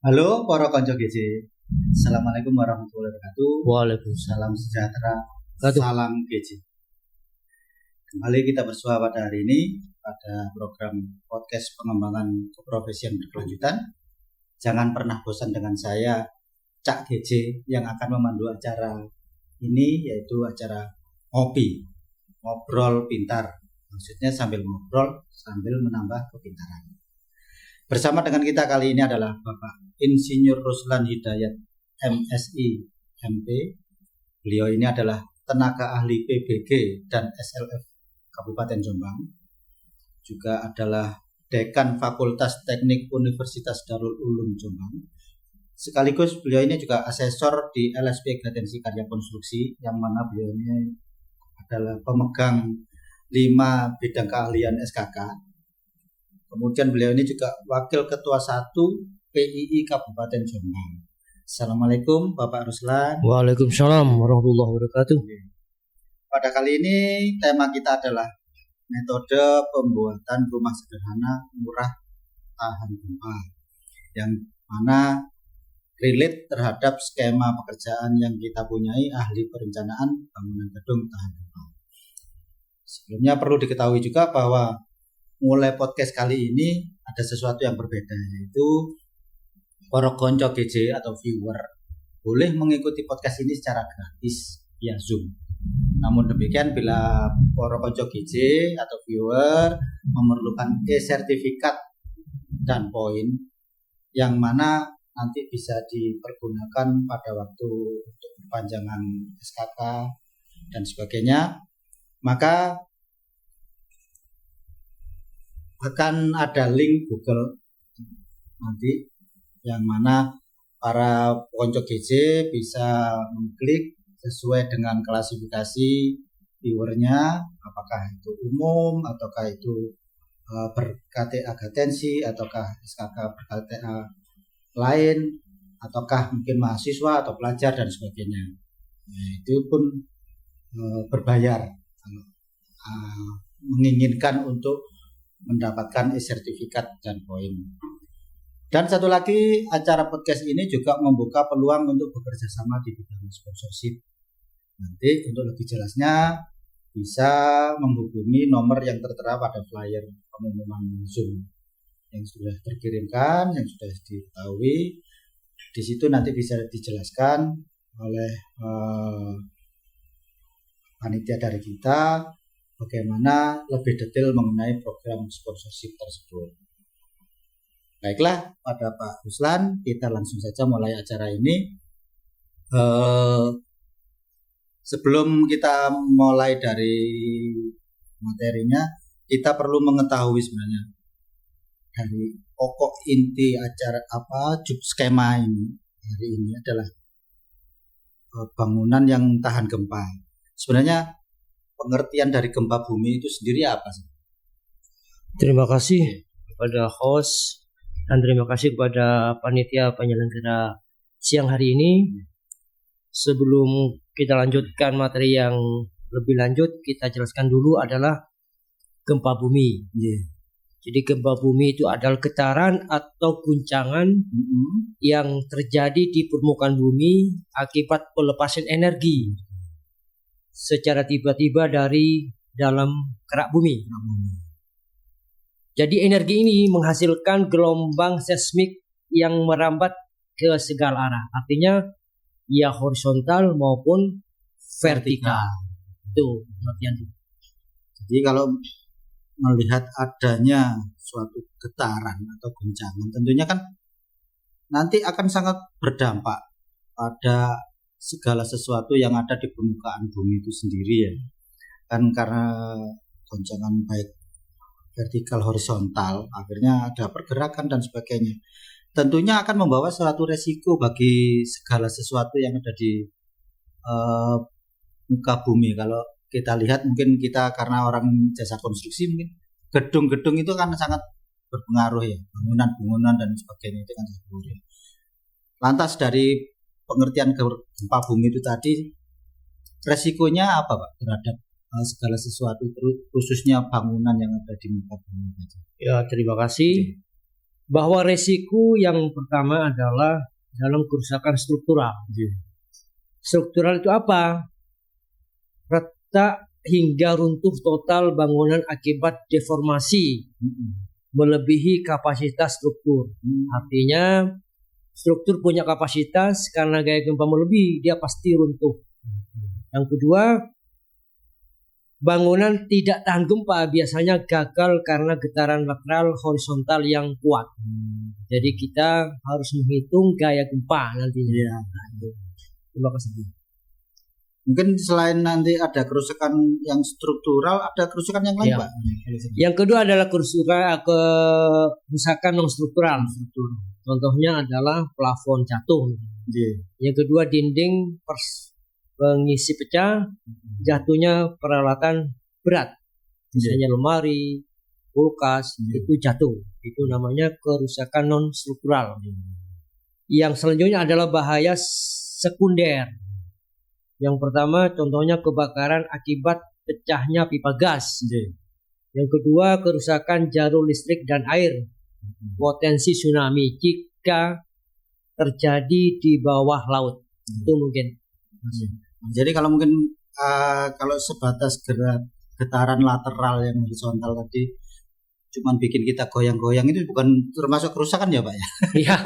Halo para konco GC. Assalamualaikum warahmatullahi wabarakatuh. Waalaikumsalam. Salam sejahtera. Waduh. Salam GC. Kembali kita bersua pada hari ini pada program podcast pengembangan keprofesian berkelanjutan. Jangan pernah bosan dengan saya, Cak GC, yang akan memandu acara ini, yaitu acara ngobrol pintar. Maksudnya sambil ngobrol sambil menambah kepintaran. Bersama dengan kita kali ini adalah Bapak Insinyur Ruslan Hidayat MSI MP. Beliau ini adalah tenaga ahli PBG dan SLF Kabupaten Jombang. Juga adalah Dekan Fakultas Teknik Universitas Darul Ulum Jombang. Sekaligus beliau ini juga asesor di LSP Gatensi Karya Konstruksi, yang mana beliau ini adalah pemegang 5 bidang keahlian SKK. Kemudian beliau ini juga Wakil Ketua 1 PII Kabupaten Jombang. Assalamualaikum Bapak Ruslan. Waalaikumsalam warahmatullahi wabarakatuh. Pada kali ini tema kita adalah metode pembuatan rumah sederhana murah tahan gempa, yang mana relate terhadap skema pekerjaan yang kita punyai ahli perencanaan bangunan gedung tahan gempa. Sebelumnya perlu diketahui juga bahwa mulai podcast kali ini ada sesuatu yang berbeda, yaitu para konco GC atau viewer boleh mengikuti podcast ini secara gratis via Zoom. Namun demikian, bila para konco GC atau viewer memerlukan e-sertifikat dan poin yang mana nanti bisa dipergunakan pada waktu untuk perpanjangan SKK dan sebagainya, maka akan ada link Google nanti yang mana para konco GC bisa mengklik sesuai dengan klasifikasi viewernya, apakah itu umum ataukah itu ber-KTA Gatensi ataukah SKK ber-KTA lain ataukah mungkin mahasiswa atau pelajar dan sebagainya. Nah, itu pun berbayar menginginkan untuk mendapatkan e-sertifikat dan poin. Dan satu lagi, acara podcast ini juga membuka peluang untuk bekerja sama di bidang sponsorship. Nanti untuk lebih jelasnya bisa menghubungi nomor yang tertera pada flyer pengumuman Zoom yang sudah terkirimkan, yang sudah diketahui. Di situ nanti bisa dijelaskan oleh panitia dari kita bagaimana lebih detail mengenai program sponsorship tersebut. Baiklah, pada Pak Ruslan, kita langsung saja mulai acara ini. Sebelum kita mulai dari materinya, kita perlu mengetahui sebenarnya dari pokok inti acara skema ini hari ini adalah bangunan yang tahan gempa. Sebenarnya pengertian dari gempa bumi itu sendiri apa sih? Terima kasih kepada host dan terima kasih kepada panitia penyelenggara siang hari ini. Sebelum kita lanjutkan materi yang lebih lanjut, kita jelaskan dulu adalah gempa bumi. Jadi gempa bumi itu adalah getaran atau guncangan yang terjadi di permukaan bumi akibat pelepasan energi secara tiba-tiba dari dalam kerak bumi. Jadi energi ini menghasilkan gelombang seismik yang merambat ke segala arah. Artinya ya horizontal maupun vertikal. Itu pengertian. Jadi kalau melihat adanya suatu getaran atau guncangan, tentunya kan nanti akan sangat berdampak pada segala sesuatu yang ada di permukaan bumi itu sendiri ya. Kan karena goncangan baik vertikal horizontal, akhirnya ada pergerakan dan sebagainya. Tentunya akan membawa suatu resiko bagi segala sesuatu yang ada di muka bumi. Kalau kita lihat, mungkin kita karena orang jasa konstruksi, mungkin gedung-gedung itu kan sangat berpengaruh ya, bangunan-bangunan dan sebagainya itu kan berpengaruh. Lantas dari pengertian gempa bumi itu tadi, resikonya apa Pak terhadap segala sesuatu, khususnya bangunan yang ada di muka bumi? Ya, terima kasih. bahwa resiko yang pertama adalah dalam kerusakan struktural. Struktural itu apa? Retak hingga runtuh total bangunan akibat deformasi melebihi kapasitas struktur. Artinya struktur punya kapasitas, karena gaya gempa melebihi, dia pasti runtuh. Yang kedua, bangunan tidak tahan gempa biasanya gagal karena getaran lateral horizontal yang kuat. Jadi kita harus menghitung gaya gempa nantinya. Terima kasih. Mungkin selain nanti ada kerusakan yang struktural, ada kerusakan yang lain, Pak? Yang kedua adalah kerusakan non struktural. Contohnya adalah plafon jatuh. Yang kedua dinding pengisi pecah, jatuhnya peralatan berat, misalnya lemari, kulkas, itu jatuh. Itu namanya kerusakan non struktural. Yang selanjutnya adalah bahaya sekunder. Yang pertama contohnya kebakaran akibat pecahnya pipa gas. Yang kedua kerusakan jarum listrik dan air. Potensi tsunami jika terjadi di bawah laut. Itu mungkin. Jadi kalau mungkin kalau sebatas getaran lateral yang horizontal tadi cuman bikin kita goyang-goyang, itu bukan termasuk kerusakan ya, Pak ya? Iya.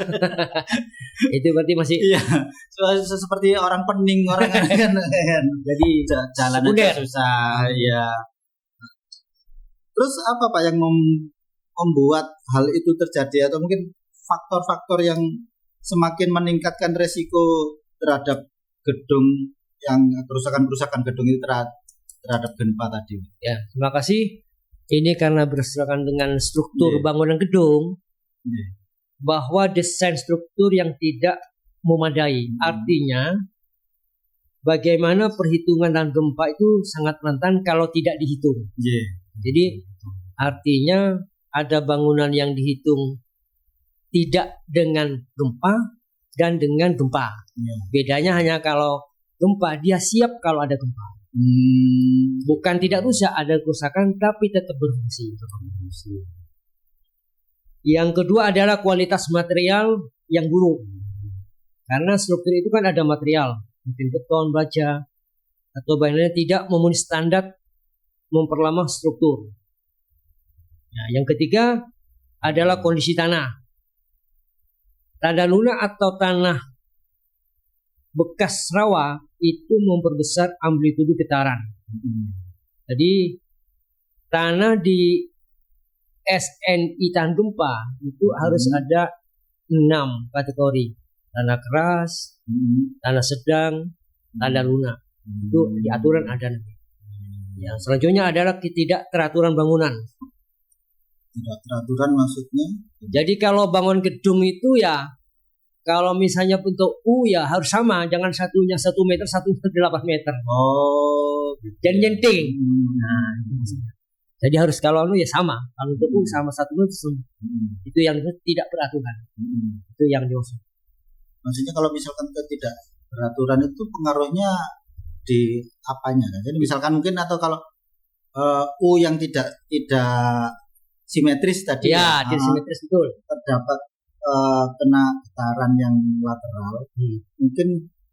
Itu berarti masih seperti orang pening, orang kan. Jadi jalan aja susah ya. Terus apa Pak yang membuat hal itu terjadi, atau mungkin faktor-faktor yang semakin meningkatkan resiko terhadap gedung, yang kerusakan gedung itu terhadap gempa tadi? Ya, terima kasih. Ini karena berdasarkan dengan struktur bangunan gedung, bahwa desain struktur yang tidak memadai. Artinya, bagaimana perhitungan dan gempa itu sangat rentan kalau tidak dihitung. Jadi, artinya ada bangunan yang dihitung tidak dengan gempa dan dengan gempa. Bedanya hanya kalau gempa, dia siap kalau ada gempa. Bukan tidak rusak, ada kerusakan tapi tetap berfungsi. Yang kedua adalah kualitas material yang buruk. Karena struktur itu kan ada material, mungkin beton, baja, atau bahan-bahan tidak memenuhi standar memperlama struktur. Nah, yang ketiga adalah kondisi tanah. Tanah lunak atau tanah bekas rawa itu memperbesar amplitudo getaran. Jadi tanah di SNI tahan gempa itu harus ada 6 kategori: tanah keras, tanah sedang, tanah lunak. Itu di aturan ada nanti. Yang selanjutnya adalah ketidakteraturan bangunan. Tidak teraturan maksudnya? Jadi kalau bangun gedung itu ya, kalau misalnya untuk U ya harus sama, jangan satunya 1 meter, satunya 8 meter. Jadi nyenting. Nah, jadi harus kalau ya sama. Kalau untuk U sama 1 meter, itu yang tidak beraturan. Itu yang dimaksud. Maksudnya kalau misalkan tidak beraturan itu pengaruhnya di apanya? Jadi misalkan mungkin, atau kalau U yang tidak simetris tadi, tidak simetris, betul. Terdapat kena getaran yang lateral, mungkin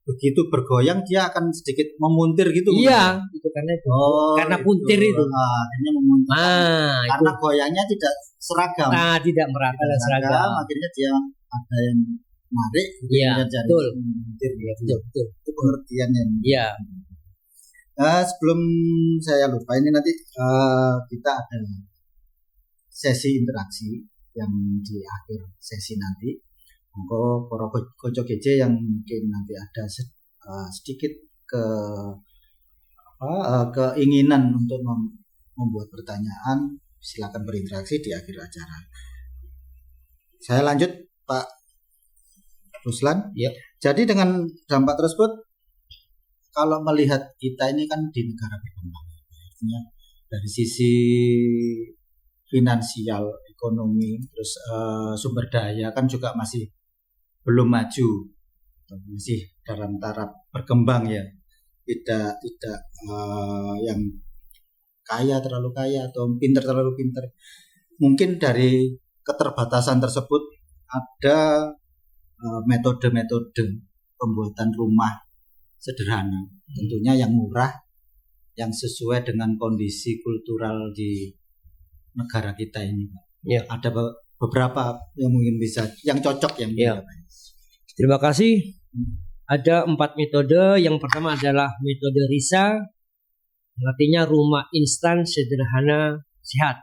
begitu bergoyang dia akan sedikit memuntir gitu. Iya, itu karena itu. Karena puntir itu. Akhirnya memuntir. Karena itu. goyangnya tidak seragam. Tidak merata dan seragam. Akhirnya dia ada yang narik. Iya, betul. Memuntir. Betul. Itu pengertiannya. Iya. Sebelum saya lupa, ini nanti kita ada sesi interaksi yang di akhir sesi nanti. Monggo para Koco GJ yang mungkin nanti ada sedikit keinginan untuk membuat pertanyaan, silakan berinteraksi di akhir acara. Saya lanjut, Pak Ruslan. Ya. Jadi dengan dampak tersebut, kalau melihat kita ini kan di negara berkembang, artinya dari sisi finansial, ekonomi, terus sumber daya kan juga masih belum maju, masih dalam taraf berkembang ya, tidak yang kaya terlalu kaya atau pintar terlalu pintar. Mungkin dari keterbatasan tersebut ada metode-metode pembuatan rumah sederhana, tentunya yang murah, yang sesuai dengan kondisi kultural di negara kita ini. Ya. Ada beberapa yang mungkin bisa, yang cocok yang ya. Terima kasih. Ada 4 metode. Yang pertama adalah metode RISA, artinya rumah instan sederhana sehat.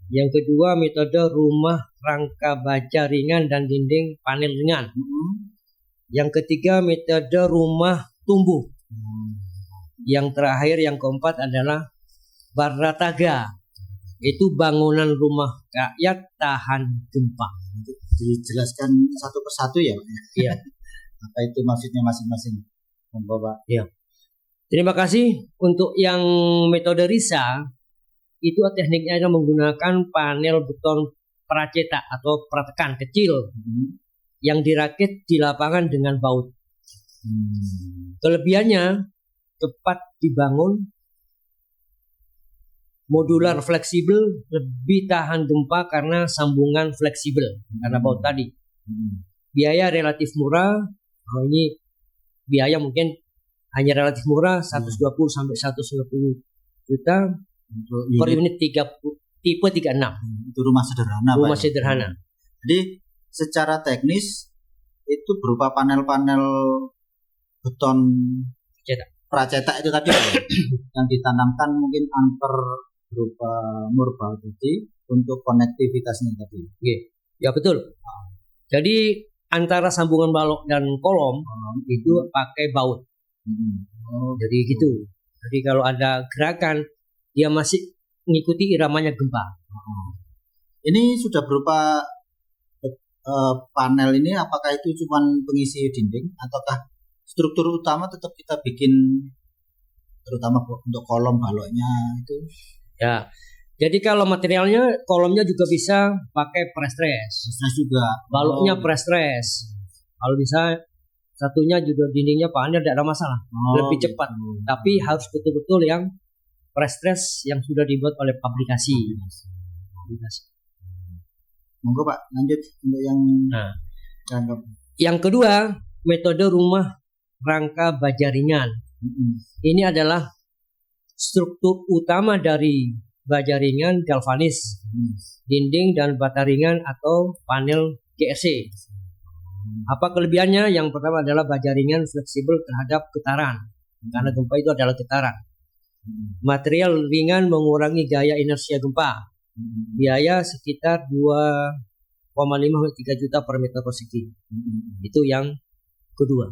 Yang kedua metode rumah rangka baja ringan dan dinding panel ringan. Yang ketiga metode rumah tumbuh. Yang terakhir yang keempat adalah Barataga, itu bangunan rumah rakyat tahan gempa. Dijelaskan satu persatu ya Pak? Iya. Apa itu maksudnya masing-masing? Pak. Iya. Terima kasih. Untuk yang metode RISA, itu tekniknya adalah menggunakan panel beton pracetak atau pratekan kecil yang dirakit di lapangan dengan baut. Kelebihannya cepat dibangun, modular fleksibel, lebih tahan gempa karena sambungan fleksibel karena baut tadi. Biaya relatif murah. Ini biaya mungkin hanya relatif murah, 120 sampai 150 juta per unit tipe 36. Itu rumah sederhana. Rumah sederhana. Jadi secara teknis itu berupa panel-panel beton pracetak itu tadi yang ditanamkan mungkin antar berupa murbal tadi untuk konektivitasnya tadi. Ya betul. Jadi antara sambungan balok dan kolom itu pakai baut. Jadi gitu. Jadi kalau ada gerakan dia masih mengikuti iramanya gempa. Ini sudah berupa panel ini, apakah itu cuma pengisi dinding ataukah struktur utama tetap kita bikin, terutama untuk kolom baloknya itu? Ya. Jadi kalau materialnya, kolomnya juga bisa pakai prestress. Prestress juga. Baloknya prestress. Kalau bisa satunya juga dindingnya panel tidak ada masalah. Lebih cepat. Tapi harus betul-betul yang prestress yang sudah dibuat oleh pabrikasi. Monggo Pak, lanjut untuk yang yang kedua, metode rumah rangka baja ringan. Ini adalah struktur utama dari baja ringan galvanis, dinding dan bata ringan atau panel GRC. Apa kelebihannya? Yang pertama adalah baja ringan fleksibel terhadap getaran, karena gempa itu adalah getaran. Material ringan mengurangi gaya inersia gempa. Biaya sekitar 2,5-3 juta per meter persegi. Itu yang kedua.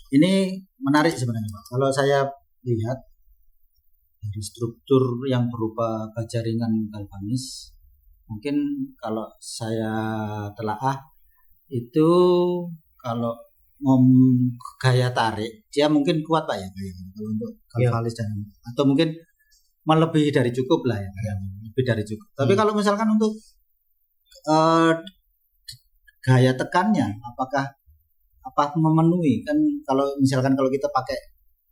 Ini menarik sebenarnya Pak. Kalau saya lihat dari struktur yang berupa baja ringan galvanis, mungkin kalau saya telaah itu kalau gaya tarik dia mungkin kuat Pak ya, kalau untuk galvanis dan atau mungkin melebihi dari cukup lah ya, lebih dari cukup. Tapi kalau misalkan untuk gaya tekannya, apakah memenuhi? Kan kalau misalkan kalau kita pakai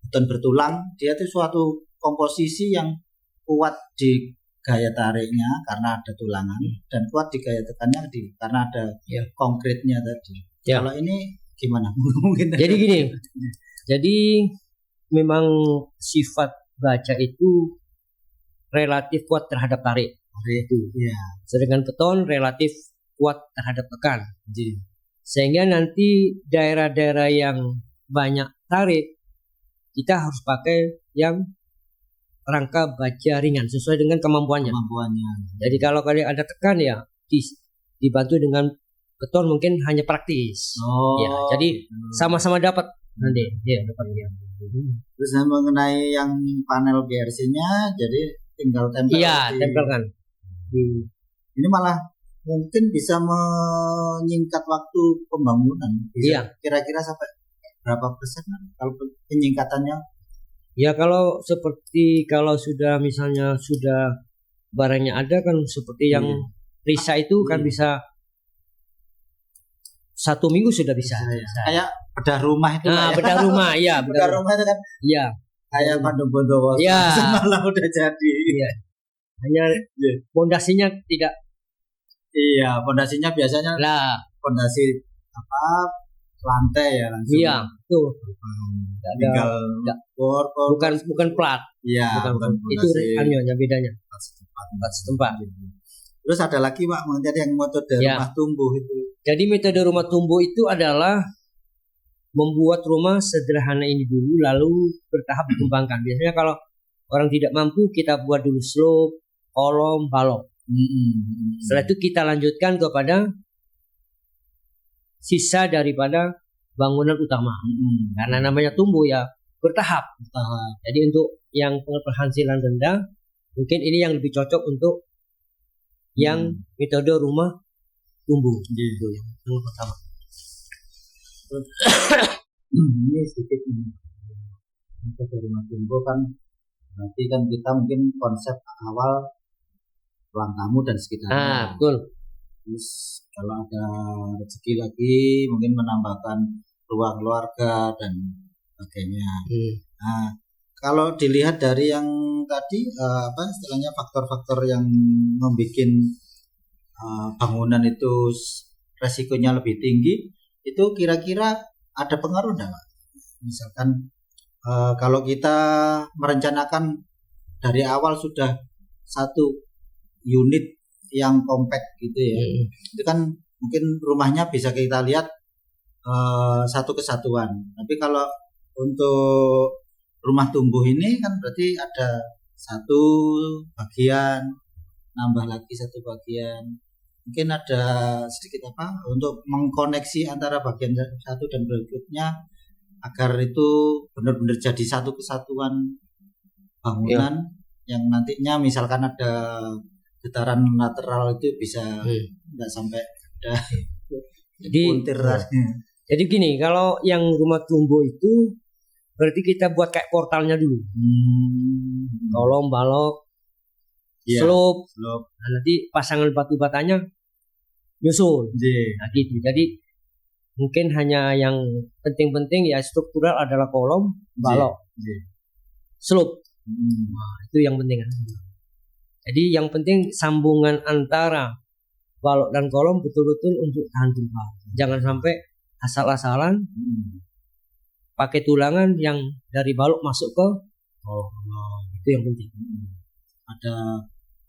beton bertulang, dia itu suatu komposisi yang kuat di gaya tariknya karena ada tulangan dan kuat di gaya tekannya karena ada konkretnya tadi. Kalau ini gimana? Mungkin. Jadi gini. Jadi memang sifat baja itu relatif kuat terhadap tarik. Sedangkan beton relatif kuat terhadap tekan. Sehingga nanti daerah-daerah yang banyak tarik kita harus pakai yang rangka baja ringan sesuai dengan kemampuannya. Jadi kalau kalian ada tekan ya dibantu dengan beton mungkin hanya praktis. Jadi sama-sama dapat nanti. Dapat. Terus mengenai yang panel GRC-nya, jadi tinggal tempel. Tempelkan. Ini malah mungkin bisa menyingkat waktu pembangunan. Kira-kira sampai berapa persen kalau penyingkatannya? Ya kalau sudah misalnya sudah barangnya ada kan seperti yang RISA itu kan bisa 1 minggu sudah bisa. Kayak bedah rumah itu. Bedah rumah, iya. Bedah rumah itu kan. Iya. Kayak Pandu Bondowoso. Semalam udah jadi. Iya. Hanya pondasinya tidak Iya, pondasinya biasanya Lah, pondasi apa lantai ya langsung. iya, tuh. Nggak ada, Tinggal nggak, bor. bukan plat, Iya, bukan itu pondasi anunya bedanya. tempat Setempat. Terus ada lagi Pak, mengenai yang metode Ya. rumah tumbuh itu. Jadi metode rumah tumbuh itu adalah membuat rumah sederhana ini dulu, lalu bertahap dikembangkan. Biasanya kalau orang tidak mampu, kita buat dulu slope, kolom, balok. Setelah itu kita lanjutkan kepada sisa daripada bangunan utama. Karena namanya tumbuh ya bertahap. Jadi untuk yang penghasilan rendah, mungkin ini yang lebih cocok untuk yang metode rumah tumbuh. Gitu yang pertama. Ini sedikit metode rumah tumbuh kan berarti kan kita mungkin konsep awal ruang tamu dan sekitarnya. Betul. Terus kalau ada rezeki lagi mungkin menambahkan ruang keluarga dan sebagainya. Nah, kalau dilihat dari yang tadi apa istilahnya faktor-faktor yang membuat bangunan itu resikonya lebih tinggi, itu kira-kira ada pengaruh enggak, Pak? Misalkan kalau kita merencanakan dari awal sudah satu unit yang compact gitu ya, itu kan mungkin rumahnya bisa kita lihat satu kesatuan. Tapi kalau untuk rumah tumbuh ini kan berarti ada satu bagian, nambah lagi satu bagian. Mungkin ada sedikit apa untuk mengkoneksi antara bagian satu dan berikutnya agar itu benar-benar jadi satu kesatuan bangunan yang nantinya misalkan ada getaran lateral itu bisa nggak sampai ada puntir. Jadi gini, kalau yang rumah tumbuh itu berarti kita buat kayak portalnya dulu, kolom, balok, slope. Nah, nanti pasangan batu batanya nyusul. Nah, gitu. Jadi mungkin hanya yang penting-penting ya struktural adalah kolom, balok, slope. Nah, itu yang penting. Jadi yang penting sambungan antara balok dan kolom betul-betul untuk tahan gempa. Jangan sampai asal-asalan pakai tulangan yang dari balok masuk ke itu yang penting. Ada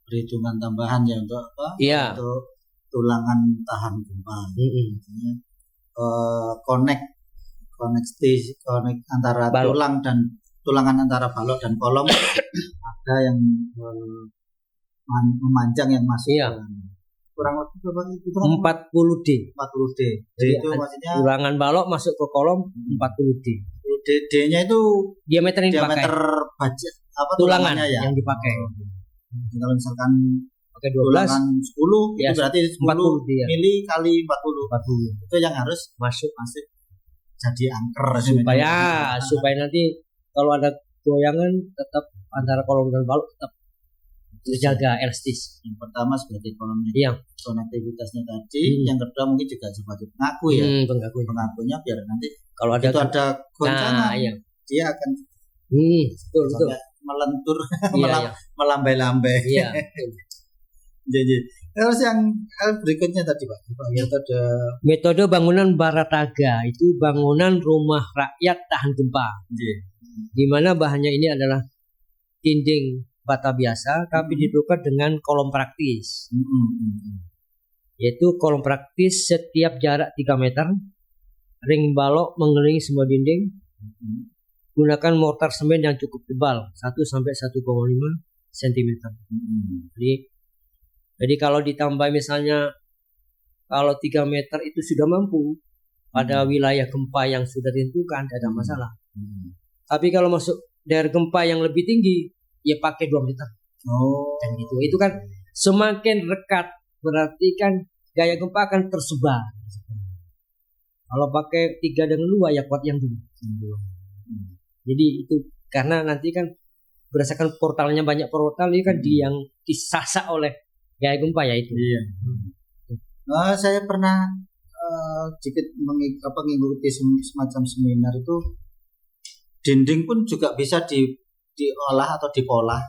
perhitungan tambahan ya untuk apa? Iya. Untuk tulangan tahan gempa. Connect antara balok. Tulangan antara balok dan kolom ada yang memanjang yang masuk. Iya. Kurang lebih berapa itu? 40D. Jadi itu maksudnya tulangan balok masuk ke kolom 40D. D-nya itu diameter yang dipakai. Diameter budget apa tulangan ya? Yang dipakai. Kalau misalkan pakai 12 tulangan 10 ya, itu berarti 10 mili kali 40. Itu yang harus masuk jadi angker supaya nanti kalau ada goyangan tetap antara kolom dan balok tetap terjaga elastis. Yang pertama sebagai kolomnya, konektivitasnya tadi. Yang kedua mungkin juga sebagai pengaku ya. Pengakunya biar nanti kalau ada goncangan dia akan betul melentur, melambai-lambai. Iya. Jadi terus yang berikutnya tadi Pak, metode bangunan Barataga itu bangunan rumah rakyat tahan gempa. Di mana bahannya ini adalah dinding bata biasa tapi ditukar dengan kolom praktis. Yaitu kolom praktis setiap jarak 3 meter, ring balok mengelilingi semua dinding. Gunakan mortar semen yang cukup tebal 1 sampai 1,5 cm. Jadi kalau ditambah misalnya kalau 3 meter itu sudah mampu pada wilayah gempa yang sudah ditentukan, tidak ada masalah. Tapi kalau masuk daerah gempa yang lebih tinggi, ya pakai 2 meter. Dan gitu. Itu kan semakin rekat berarti kan gaya gempa akan tersebar. Kalau pakai 3 dengan 2 ya kuat yang 2. Jadi itu karena nanti kan berdasarkan portalnya banyak portal ini kan yang disasak oleh gaya gempa ya itu. Iya. Saya pernah sedikit mengikuti semacam seminar itu, dinding pun juga bisa diolah atau dipolah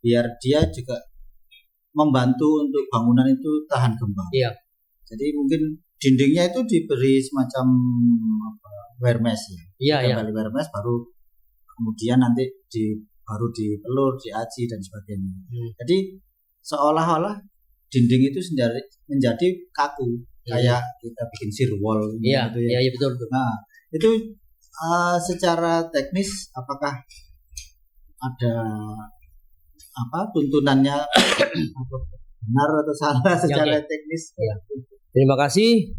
biar dia juga membantu untuk bangunan itu tahan gempa. Iya. Jadi mungkin dindingnya itu diberi semacam wear mesh ya. Iya, iya. Kembali wear mesh baru kemudian nanti baru dipelur, diaci dan sebagainya. Jadi seolah-olah dinding itu sendiri menjadi kaku, kayak kita bikin shear wall Iya, gitu ya. iya betul. Nah, itu secara teknis apakah ada tuntunannya benar atau salah secara teknis? Ya. Terima kasih.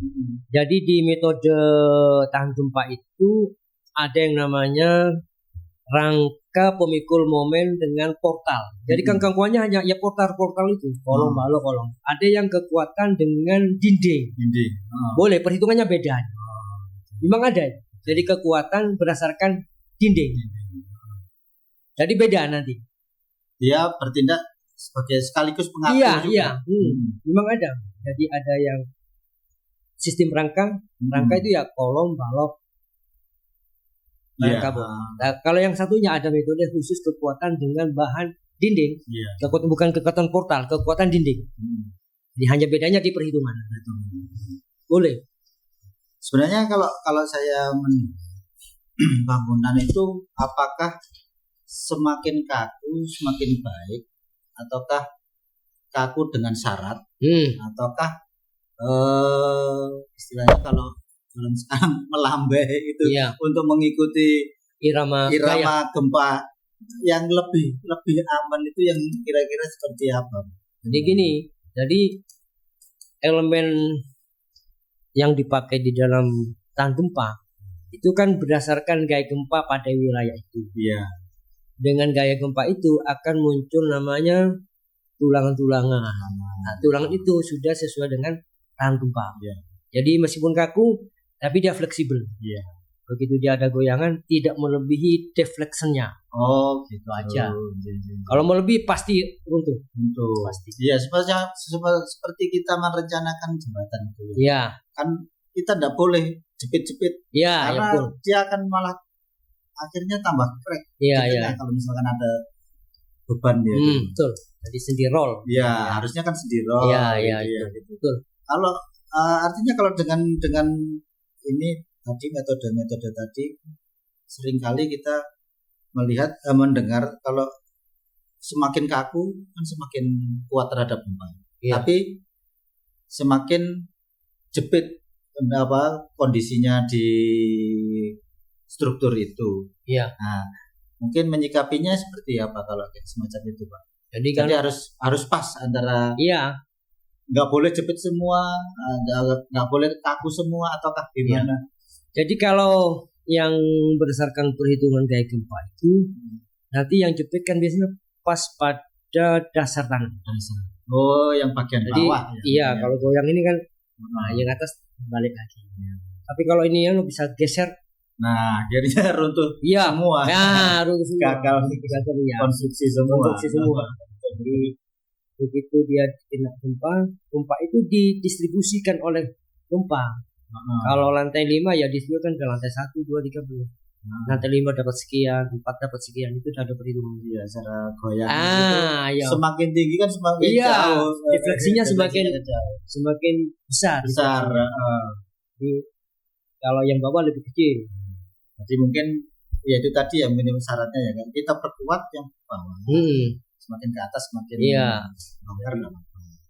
Jadi di metode tahan gempa itu ada yang namanya rangka pemikul momen dengan portal. Jadi gangguannya hanya ya portal itu, kolom balok kolom. Ada yang kekuatan dengan dinding. Boleh, perhitungannya beda. Memang ada. Jadi kekuatan berdasarkan dinding. Jadi beda nanti. Dia bertindak sebagai sekaligus pengatur. Iya. Memang ada. Jadi ada yang sistem rangka itu ya kolom, balok, rangka. Nah, kalau yang satunya ada metode khusus kekuatan dengan bahan dinding. Bukan kekuatan portal, kekuatan dinding. Jadi hanya bedanya di perhitungan. Boleh. Sebenarnya kalau saya bangunan itu apakah semakin kaku semakin baik ataukah kaku dengan syarat ataukah istilahnya kalau sekarang melambai itu untuk mengikuti irama gempa yang lebih aman itu yang kira-kira seperti apa? Jadi gini, jadi elemen yang dipakai di dalam tahan gempa itu kan berdasarkan gaya gempa pada wilayah itu. Iya. Dengan gaya gempa itu akan muncul namanya tulangan-tulangan. Nah, tulangan itu sudah sesuai dengan tahan gempa. Jadi meskipun kaku, tapi dia fleksibel. Begitu dia ada goyangan, tidak melebihi defleksinya. Oh, gitu aja. Kalau melebihi pasti runtuh. Pasti. Iya, seperti kita merencanakan jembatan itu. Iya. Kan kita tidak boleh jepit-jepit. Iya, karena dia akan malah akhirnya tambah crack. Iya. Kalau misalkan ada beban dia. Betul. Jadi sendi roll. Iya, harusnya kan sendi roll. Iya, gitu. Betul. Kalau artinya kalau dengan ini tadi metode tadi seringkali kita melihat mendengar kalau semakin kaku kan semakin kuat terhadap gempa. Tapi semakin jepit kondisinya di struktur itu. Nah, mungkin menyikapinya seperti apa kalau semacam itu, Pak? Jadi harus pas antara nggak boleh jepit semua, nggak boleh kaku semua ataukah gimana? Jadi kalau yang berdasarkan perhitungan gaya gempa itu nanti yang jepit kan biasanya pas pada dasar tanah. Oh, yang bagian bawah. Iya, kalau goyang ini kan yang atas balik lagi. Tapi kalau ini yang bisa geser. Nah, akhirnya runtuh semua. Nah, runtuh semua. Gagal konstruksi semua. Jadi begitu dia kena gempa itu didistribusikan oleh gempa. Kalau lantai 5 ya distribusikan ke lantai 1, 2, 3, 4. Lantai 5 dapat sekian, 4 dapat sekian, itu sudah ada perhitungan. Iya, secara goyang itu semakin tinggi kan semakin jauh. Defleksinya semakin besar. Jadi, kalau yang bawah lebih kecil. Jadi mungkin ya itu tadi yang minimum syaratnya ya kan kita perkuat yang bawah. Semakin ke atas semakin longgar.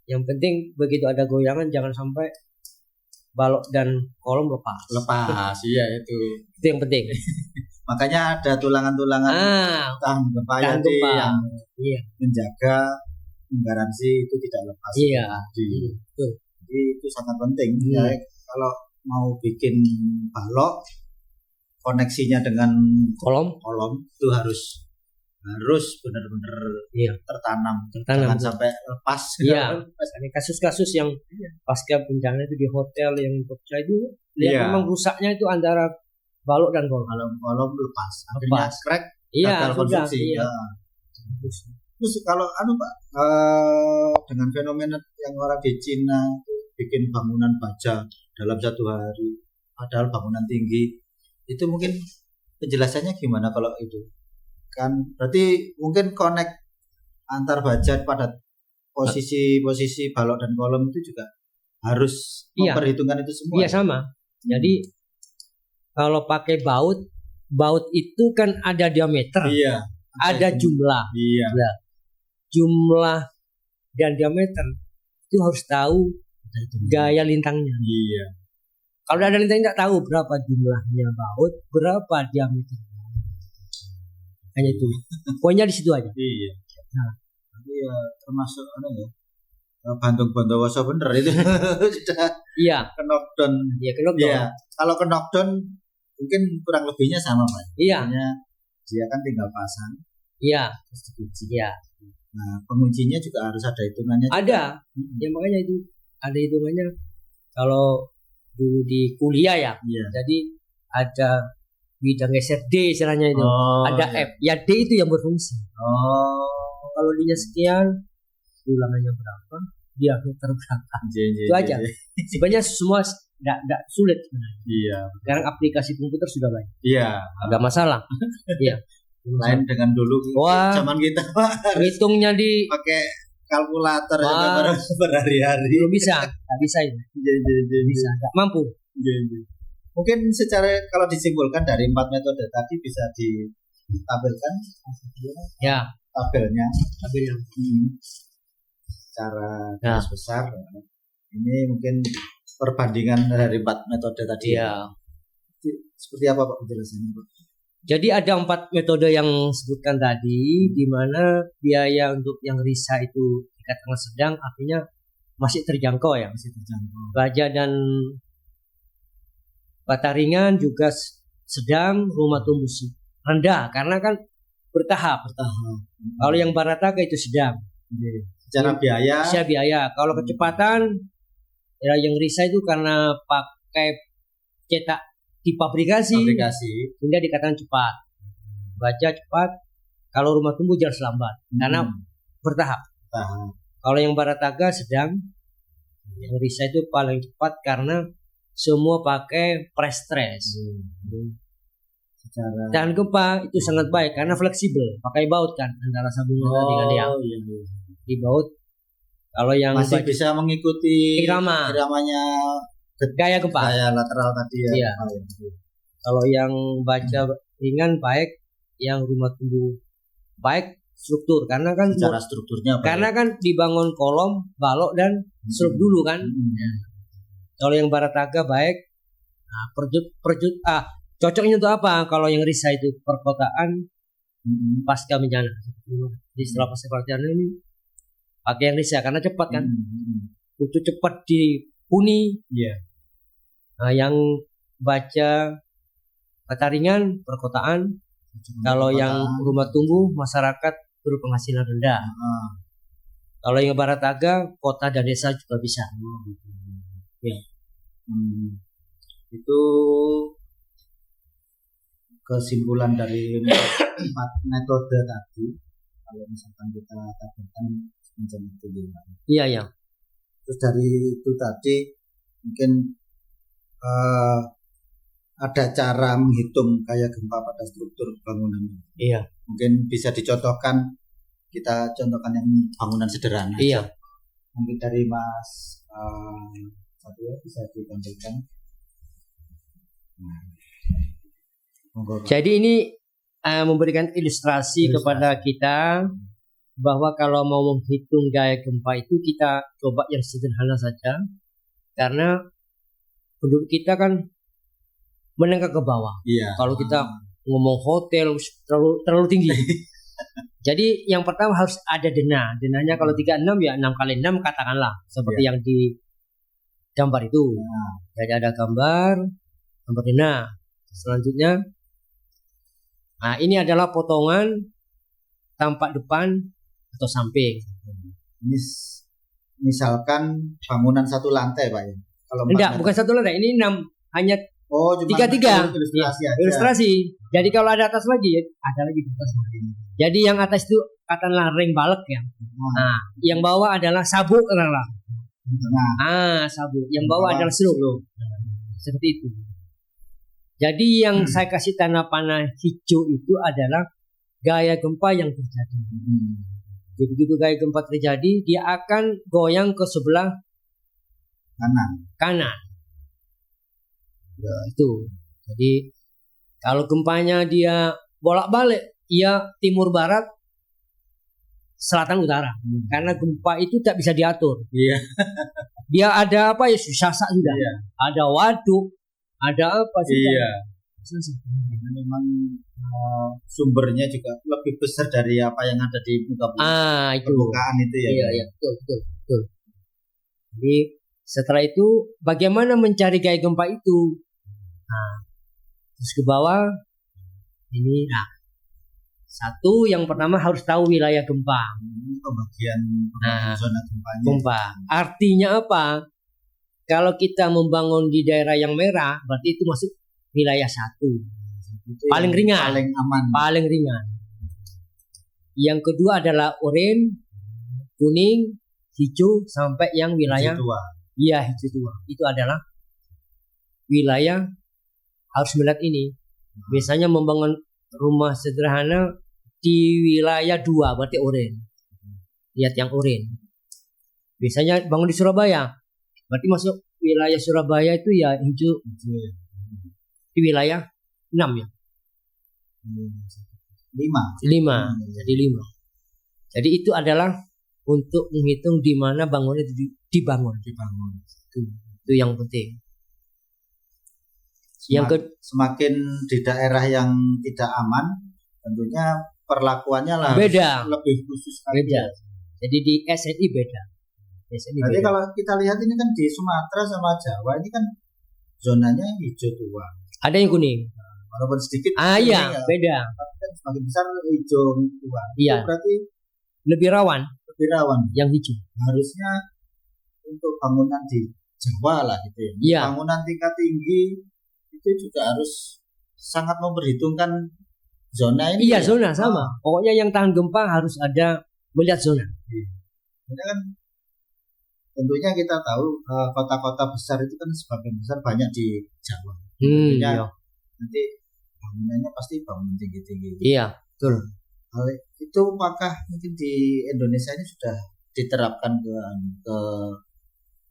Yang penting begitu ada goyangan jangan sampai balok dan kolom lepas. Iya itu yang penting. Makanya ada tulangan-tulangan tahan gempa yang menjaga menggaransi itu tidak lepas. Jadi itu sangat penting. Ya, kalau mau bikin balok koneksinya dengan kolom itu harus benar-benar tertanam. Jangan sampai lepas. Ada kasus-kasus yang pasca bencana itu di hotel yang Jogja itu memang rusaknya itu antara balok dan kolom. Kolom lepas. Akhirnya crack, gagal konstruksi. Terus kalau Pak dengan fenomena yang orang di Cina bikin bangunan baja dalam 1 hari, padahal bangunan tinggi, itu mungkin penjelasannya gimana kalau itu? Kan berarti mungkin connect antar baja pada posisi balok dan kolom itu juga harus memperhitungkan itu semua. Iya sama. Jadi kalau pakai baut itu kan ada diameter, ada jumlah. Iya. Ya. Jumlah dan diameter itu harus tahu gaya lintangnya. Iya. Kalau ada lintangnya nggak tahu berapa jumlahnya baut, berapa diameter. Hanya itu. Poinnya di situ aja. Iya. Nah, tapi ya termasuk Bandung Bondowoso bener itu. Sudah. Iya. Knockdown. Iya, knockdown. Iya. Kalau knockdown mungkin kurang lebihnya sama, Pak. Iya. Hanya dia kan tinggal pasang. Iya. Terus dikunci. Iya. Nah, penguncinya juga harus ada hitungannya. Ada. Ya makanya itu ada hitungannya. Kalau dulu di kuliah ya. Iya. Jadi ada bidang geser D istilahnya itu. Ada F. Ya D itu yang berfungsi. Kalau D-nya sekian, ulangannya berapa, diameter berapa. Itu aja. Sebenarnya semua tidak sulit sebenarnya. Iya. Sekarang aplikasi komputer sudah banyak. Iya. Agak masalah. Iya. Lain dengan dulu. Zaman kita hitungnya di pakai kalkulator berhari-hari. Belum bisa, nggak bisa itu. Bisa, nggak mampu. Mungkin secara kalau disimpulkan dari 4 metode tadi bisa ditampilkan ya tabelnya. Secara garis Ya. besar ini mungkin perbandingan dari 4 metode tadi. Ya. Seperti apa Pak penjelasannya, Pak? Jadi ada 4 metode yang sebutkan tadi, di mana biaya untuk yang risa itu tingkat tengah sedang, artinya masih terjangkau ya. Masih terjangkau. Baja dan bata ringan juga sedang, rumah tumbuh rendah karena kan bertahap. Kalau yang barataga itu sedang. Secara biaya. Secara biaya. Kalau kecepatan ya yang risa itu karena pakai cetak di pabrikasi sehingga dikatakan cepat. Baja cepat. Kalau rumah tumbuh jelas lambat karena bertahap. Kalau yang barataga sedang, yang risa itu paling cepat karena semua pakai press stress. Tahan gempa itu sangat baik karena fleksibel, pakai baut kan antara sabungan dengan yang di baut. Kalau yang masih bisa mengikuti iramanya gaya gempa, gaya lateral tadi ya. Iya. Kalau yang baja ringan baik, yang rumah tumbuh baik struktur karena kan secara strukturnya karena kan dibangun kolom, balok dan slope dulu kan. Kalau yang barataga baik, cocoknya untuk apa? Kalau yang risa itu perkotaan pasca bencana. Di setelah pasca bencana ini pakai yang risa karena cepat kan. Itu cepat dihuni. Nah, yang baca kata ringan perkotaan. Kalau yang rumah tumbuh masyarakat berpenghasilan rendah. Kalau yang barataga kota dan desa juga bisa. Ya. Itu kesimpulan dari 4 metode tadi. Kalau misalkan kita tabelkan macam itu. Iya. Terus dari itu tadi mungkin ada cara menghitung gaya gempa pada struktur bangunan. Iya. Mungkin bisa dicontohkan, kita contohkan yang bangunan sederhana. Iya. Mungkin dari Mas Satrio bisa ditampilkan. Jadi ini memberikan ilustrasi kepada kita bahwa kalau mau menghitung gaya gempa itu kita coba yang sederhana saja, karena penduduk kita kan menengah ke bawah. Kalau kita ngomong hotel terlalu tinggi. Jadi yang pertama harus ada denahnya kalau 36 ya 6 kali 6 katakanlah seperti yang di gambar itu. Jadi ada gambar denah. Selanjutnya, nah ini adalah potongan tampak depan atau samping. Ini misalkan bangunan satu lantai Pak ya? Kalau bukan satu lantai, ini 6 hanya 3 ilustrasi. Jadi kalau ada atas lagi, ada lagi di atas. Jadi yang atas itu katakanlah ring balek ya. Nah, yang bawah adalah sabuk katakanlah. Sabuk. Yang bawah adalah slope. Seperti itu. Jadi yang saya kasih tanda panah hijau itu adalah gaya gempa yang terjadi. Jadi begitu gaya gempa terjadi, dia akan goyang ke sebelah kanan. Ya, itu. Jadi kalau gempanya dia bolak-balik, ia timur barat, selatan utara. Karena gempa itu tak bisa diatur. Iya. Dia ada apa ya susah sudah. Iya. Ada waduk, ada apa sih? Iya. Karena memang sumbernya juga lebih besar dari apa yang ada di permukaan itu ya. Iya, betul. Jadi setelah itu bagaimana mencari gaya gempa itu? Nah, terus ke bawah ini. Nah, satu yang pertama harus tahu wilayah gempa. Pembagian zona gempanya. Gempa. Artinya apa? Kalau kita membangun di daerah yang merah, berarti itu masuk wilayah 1. Paling ringan. Paling aman. Paling ringan. Yang kedua adalah oranye, kuning, hijau sampai yang wilayah hijau tua. Iya, hijau tua. Itu adalah wilayah harus melihat ini. Biasanya membangun rumah sederhana di wilayah 2 berarti oranye. Lihat yang oranye. Biasanya bangun di Surabaya. Berarti masuk wilayah Surabaya itu ya hijau. Di wilayah 6 ya. 5. Jadi 5. Jadi itu adalah untuk menghitung di mana bangunnya dibangun. Itu yang penting. Semakin di daerah yang tidak aman, tentunya perlakuannya lah beda. Lebih khusus beda. Jadi di SNI beda. Jadi kalau kita lihat ini kan di Sumatera sama Jawa ini kan zonanya hijau tua. Ada yang kuning. Walaupun sedikit. Iya, beda. Tapi kan semakin besar hijau tua. Iya. Itu berarti lebih rawan. Yang hijau. Harusnya untuk bangunan di Jawa lah gitu ya. Iya. Bangunan tingkat tinggi itu juga harus sangat memperhitungkan zona ini. Iya, zona sama. Pokoknya yang tahan gempa harus ada melihat zona. Karena kan tentunya kita tahu kota-kota besar itu kan sebagian besar banyak di Jawa. Tentunya nanti bangunannya pasti bangunan tinggi-tinggi. Iya, betul. Itu apakah mungkin di Indonesia ini sudah diterapkan ke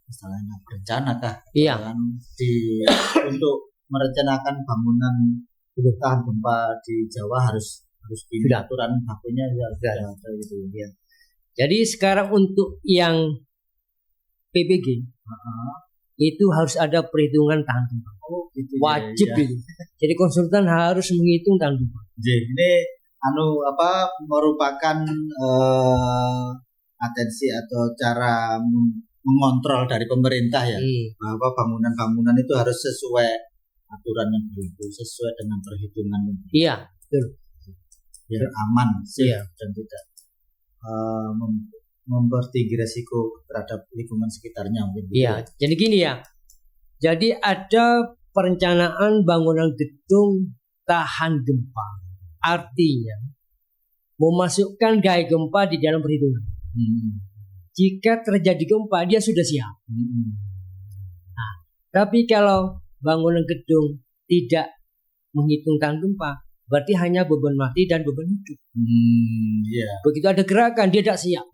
misalnya berencana kah? Iya. Untuk merencanakan bangunan tahan gempa di Jawa harus ini aturan bakunya sudah gitu ya. Jadi sekarang untuk yang PBG itu harus ada perhitungan tahan gempa. Gitu, wajib ya. Itu. Jadi konsultan harus menghitung tahan gempa. Jadi ini merupakan atensi atau cara mengontrol dari pemerintah ya, bahwa bangunan-bangunan itu harus sesuai aturan yang berlaku, sesuai dengan perhitungan. Iya, betul. Biar aman sih dan tidak mempertinggi resiko terhadap lingkungan sekitarnya. Iya, jadi gini ya. Jadi ada perencanaan bangunan gedung tahan gempa. Artinya memasukkan gaya gempa di dalam perhitungan. Jika terjadi gempa dia sudah siap. Nah, tapi kalau bangunan gedung tidak menghitung tahan gempa, berarti hanya beban mati dan beban hidup. Begitu ada gerakan dia tidak siap.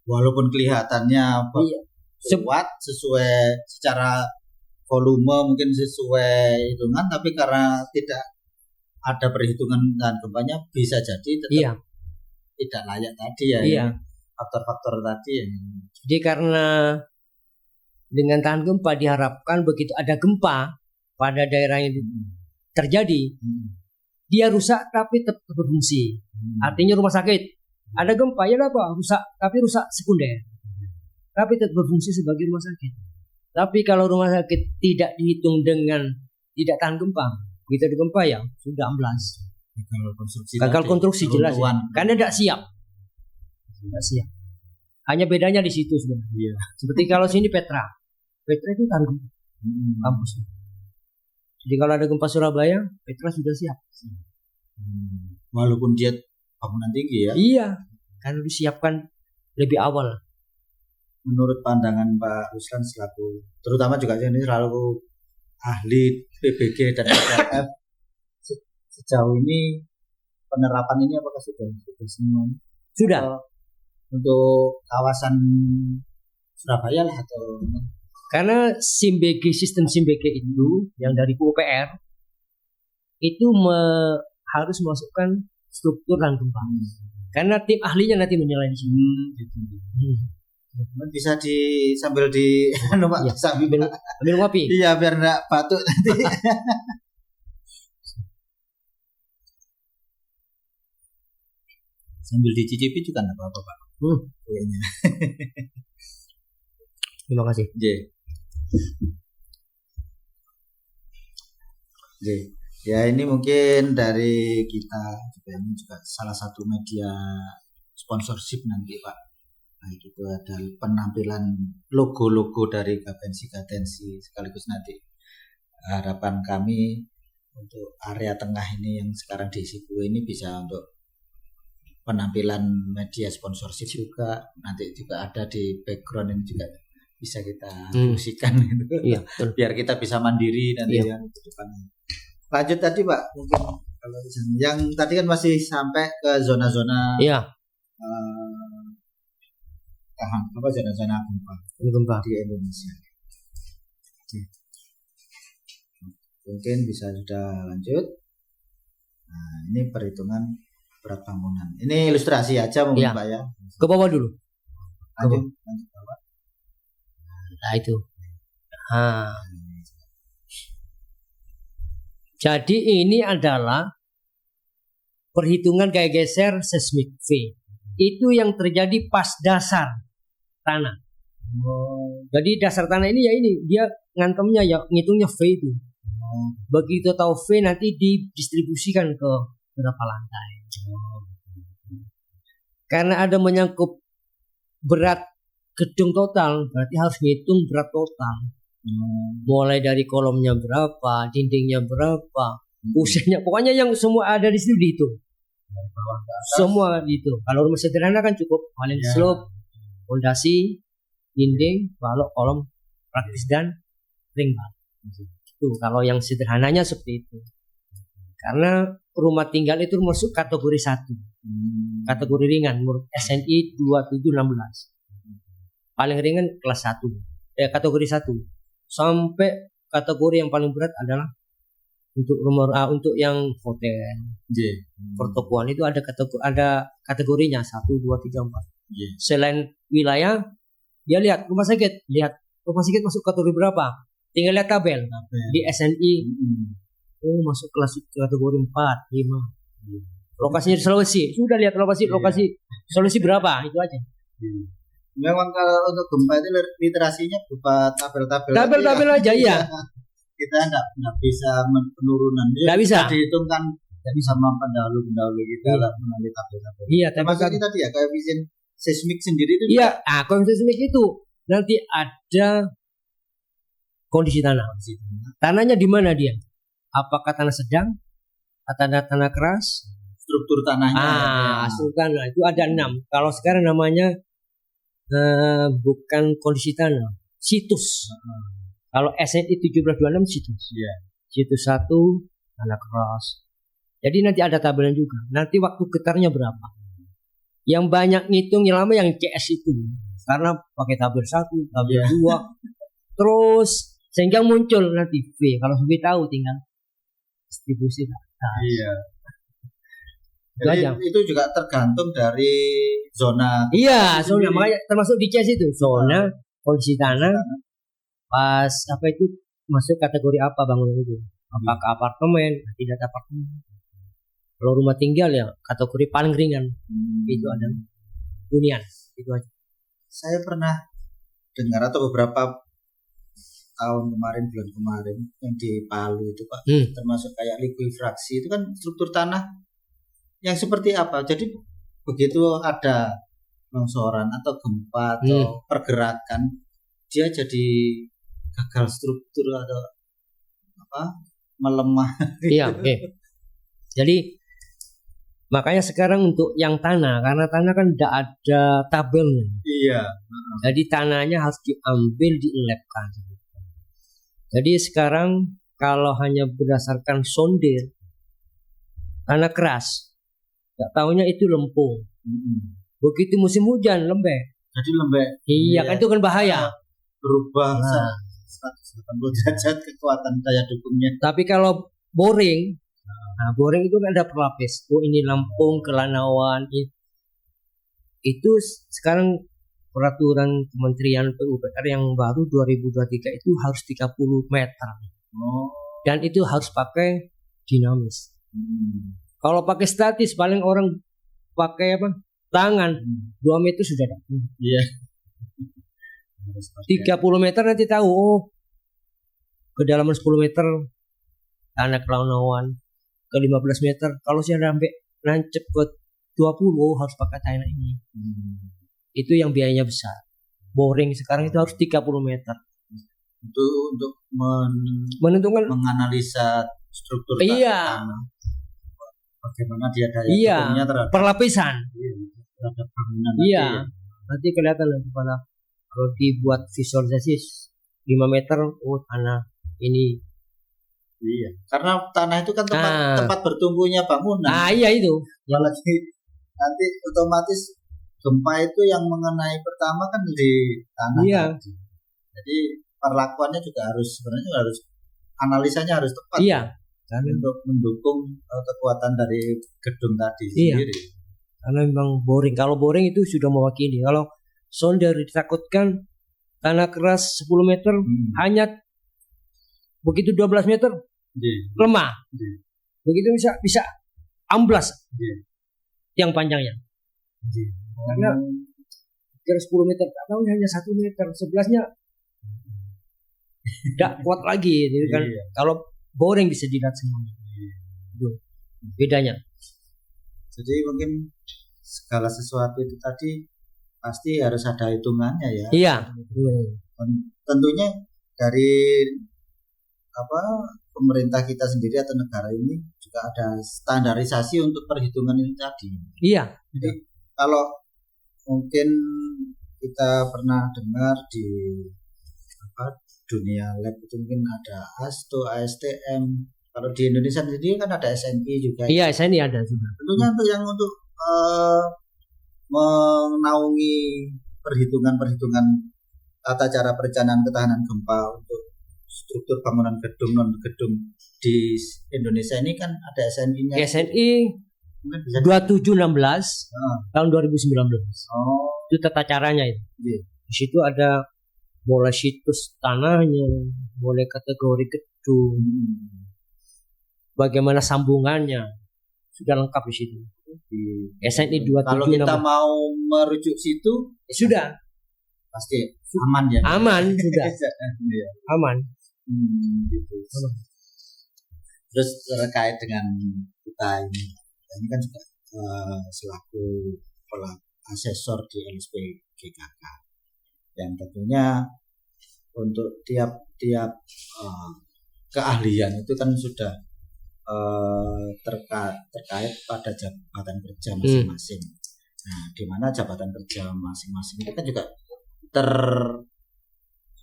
Walaupun kelihatannya kuat sesuai secara volume mungkin sesuai hitungan, tapi karena tidak ada perhitungan tahan gempanya bisa jadi tetap tidak layak tadi ya. Faktor-faktor tadi ya. Jadi karena dengan tahan gempa diharapkan begitu ada gempa pada daerah yang terjadi, dia rusak tapi tetap berfungsi. Artinya rumah sakit ada gempa ya apa rusak, tapi rusak sekunder, tapi tetap berfungsi sebagai rumah sakit. Tapi kalau rumah sakit tidak dihitung dengan tidak tahan gempa, begitu ada gempa ya sudah amblas. Gagal konstruksi jelas ya. Karena tidak siap. Hanya bedanya di situ sebenarnya. Seperti kalau sini Petra itu tahan gempa kampusnya. Jadi kalau ada gempa Surabaya, Petra sudah siap. Walaupun dia bangunan tinggi ya. Iya, karena disiapkan lebih awal. Menurut pandangan Pak Ruslan selaku, terutama juga ini selalu ahli PBG dan PRF, sejauh ini penerapan ini apakah sudah semua Sudah. Untuk kawasan Surabaya lah atau Karena sistem SIMBG itu yang dari PUPR itu harus masukkan struktur dan gempa. Karena tim ahlinya nanti menilai di sini. Bisa sambil di Ya, sambil ngopi. Iya, biar enggak batuk nanti. Sambil dicicipi juga enggak apa-apa, Pak. Kuenya. Terima kasih. J. Ya, ini mungkin dari kita juga, ini juga salah satu media sponsorship nanti, Pak. Nah, itu ada penampilan logo-logo dari Gatensi sekaligus nanti harapan kami untuk area tengah ini yang sekarang diisi kue ini bisa untuk penampilan media sponsorship juga, nanti juga ada di background ini juga bisa kita fungsikan gitu. Iya, biar kita bisa mandiri nanti ya ke depannya. Lanjut tadi Pak, mungkin kalau yang tadi kan masih sampai ke zona-zona zona-zona gempa di Indonesia. Mungkin bisa sudah lanjut. Nah, ini perhitungan berat bangunan. Ini ilustrasi aja mungkin Pak ya. Ke bawah dulu. Lanjut bawah. Nah itu. Jadi ini adalah perhitungan gaya geser seismik V. Itu yang terjadi pas dasar tanah. Jadi dasar tanah ini ya ini dia ngantemnya ya ngitungnya V itu. Begitu tahu V nanti didistribusikan ke berapa lantai. Karena ada menyangkut berat gedung total, berarti harus ngitung berat total. Mulai dari kolomnya berapa, dindingnya berapa, usianya, pokoknya yang semua ada di situ dihitung. Semua itu. Kalau rumah sederhana kan cukup paling slope, fondasi, dinding, balok, kolom, praktis dan ring bar. Itu kalau yang sederhananya seperti itu. Karena rumah tinggal itu masuk kategori 1. Kategori ringan menurut SNI 2716. Paling ringan kelas 1. Kategori 1. Sampai kategori yang paling berat adalah untuk untuk yang hotel. Pertokoan itu ada kategorinya 1 2 3 4. Selain wilayah dia lihat rumah sakit, masuk kategori berapa? Tinggal lihat tabel di SNI. Masuk kelas kategori 4, 5. Lokasinya di Sulawesi. Sudah lihat lokasi Sulawesi berapa? Itu aja. Memang kalau untuk gempa itu literasinya berupa tabel-tabel. Tabel-tabel aja ya. Kita nggak bisa penurunan. Nggak bisa. Dihitungkan sama pendahulu kita melalui tabel-tabel. Iya, termasuk tadi ya koefisien seismik sendiri itu. Iya, koefisien seismik itu nanti ada kondisi tanah. Tanahnya di mana dia? Apakah tanah sedang? Atau tanah keras? Struktur tanahnya. Struktur tanah itu ada 6. Kalau sekarang namanya bukan kondisi tanah, situs. Kalau SNI 1726 situs. Situs 1 tanah keras. Jadi nanti ada tabelnya juga. Nanti waktu getarnya berapa? Yang banyak ngitung yang lama yang CS itu. Karena pakai tabel 1, tabel 2. Terus sehingga muncul nanti V. Kalau V tahu tinggal distribusi. Jadi itu juga tergantung dari zona. Iya, zona. Makanya termasuk di CS itu zona, kondisi tanah, pas masuk kategori apa bangunan itu? Apakah apartemen? Tidak apartemen. Kalau rumah tinggal ya kategori paling ringan. Itu ada hunian. Itu aja. Saya pernah dengar atau beberapa bulan kemarin yang di Palu itu Pak, termasuk kayak likuifaksi itu kan struktur tanah yang seperti apa? Jadi begitu ada longsoran atau gempa atau pergerakan, dia jadi gagal struktur atau melemah. Iya, Jadi makanya sekarang untuk yang tanah, karena tanah kan tidak ada tabelnya. Iya. Jadi tanahnya harus diambil dielapkan. Jadi sekarang kalau hanya berdasarkan sondir tanah keras, tak tahunya itu lempung. Begitu musim hujan lembek. Jadi lembek. Iya kan itu kan bahaya. Berubah 180 derajat kekuatan daya dukungnya. Tapi kalau boring, boring itu kan ada pelapis. Oh ini Lampung, Kelanawan. Itu sekarang peraturan Kementerian PUPR yang baru 2023 itu harus 30 meter. Dan itu harus pakai dinamis. Kalau pakai statis paling orang pakai apa? Tangan 2 meter sudah ada. Iya. 30 meter nanti tahu kedalaman 10 meter tanah Kelanawan, ke 15 meter. Kalau saya sampai nancep ke 20 harus pakai tanah ini. Itu yang biayanya besar. Boring sekarang itu harus 30 meter. Itu untuk menentukan menganalisa struktur tanah. Bagaimana dia daya dukungnya terhadap perlapisan. Terhadap bangunan. Nanti kelihatan pada kalau dibuat visualisasi 5 meter tanah ini. Iya, karena tanah itu kan tempat bertumbuhnya bangunan. Iya itu. Apalagi nanti otomatis gempa itu yang mengenai pertama kan di tanah. Iya. Jadi perlakuannya juga harus analisanya harus tepat. Iya. Untuk mendukung kekuatan dari gedung tadi sendiri. Karena memang boring. Kalau boring itu sudah mewakili. Kalau solder ditakutkan tanah keras 10 meter hanya begitu 12 meter lemah. Begitu bisa amblas yang panjangnya. Karena kira 10 meter atau hanya 1 meter 11-nya tidak kuat lagi gitu kan. Kalau boring bisa dilihat semuanya. Itu bedanya. Jadi mungkin segala sesuatu itu tadi pasti harus ada hitungannya ya. Iya. Tentunya dari pemerintah kita sendiri atau negara ini juga ada standarisasi untuk perhitungan ini tadi. Iya. Jadi kalau mungkin kita pernah dengar di dunia lab itu mungkin ada ASTO, ASTM. Kalau di Indonesia sendiri kan ada SNI juga. Iya, SNI ada juga. Tentunya untuk menaungi perhitungan tata cara perencanaan ketahanan gempa untuk struktur bangunan gedung non gedung di Indonesia ini kan ada SNI-nya. SNI 2716 tahun 2019. Itu tata caranya itu. Di situ ada mulai situs tanahnya, mulai kategori gedung, bagaimana sambungannya, sudah lengkap di situ. SNI 2716. Kalau kita mau merujuk situ, sudah pasti aman ya. Aman sudah. Aman. Gitu. Terus terkait dengan kita ini kan juga selaku asesor di LSP GKK yang tentunya untuk tiap keahlian itu kan sudah terkait pada jabatan kerja masing-masing. Nah, di mana jabatan kerja masing-masing itu kan juga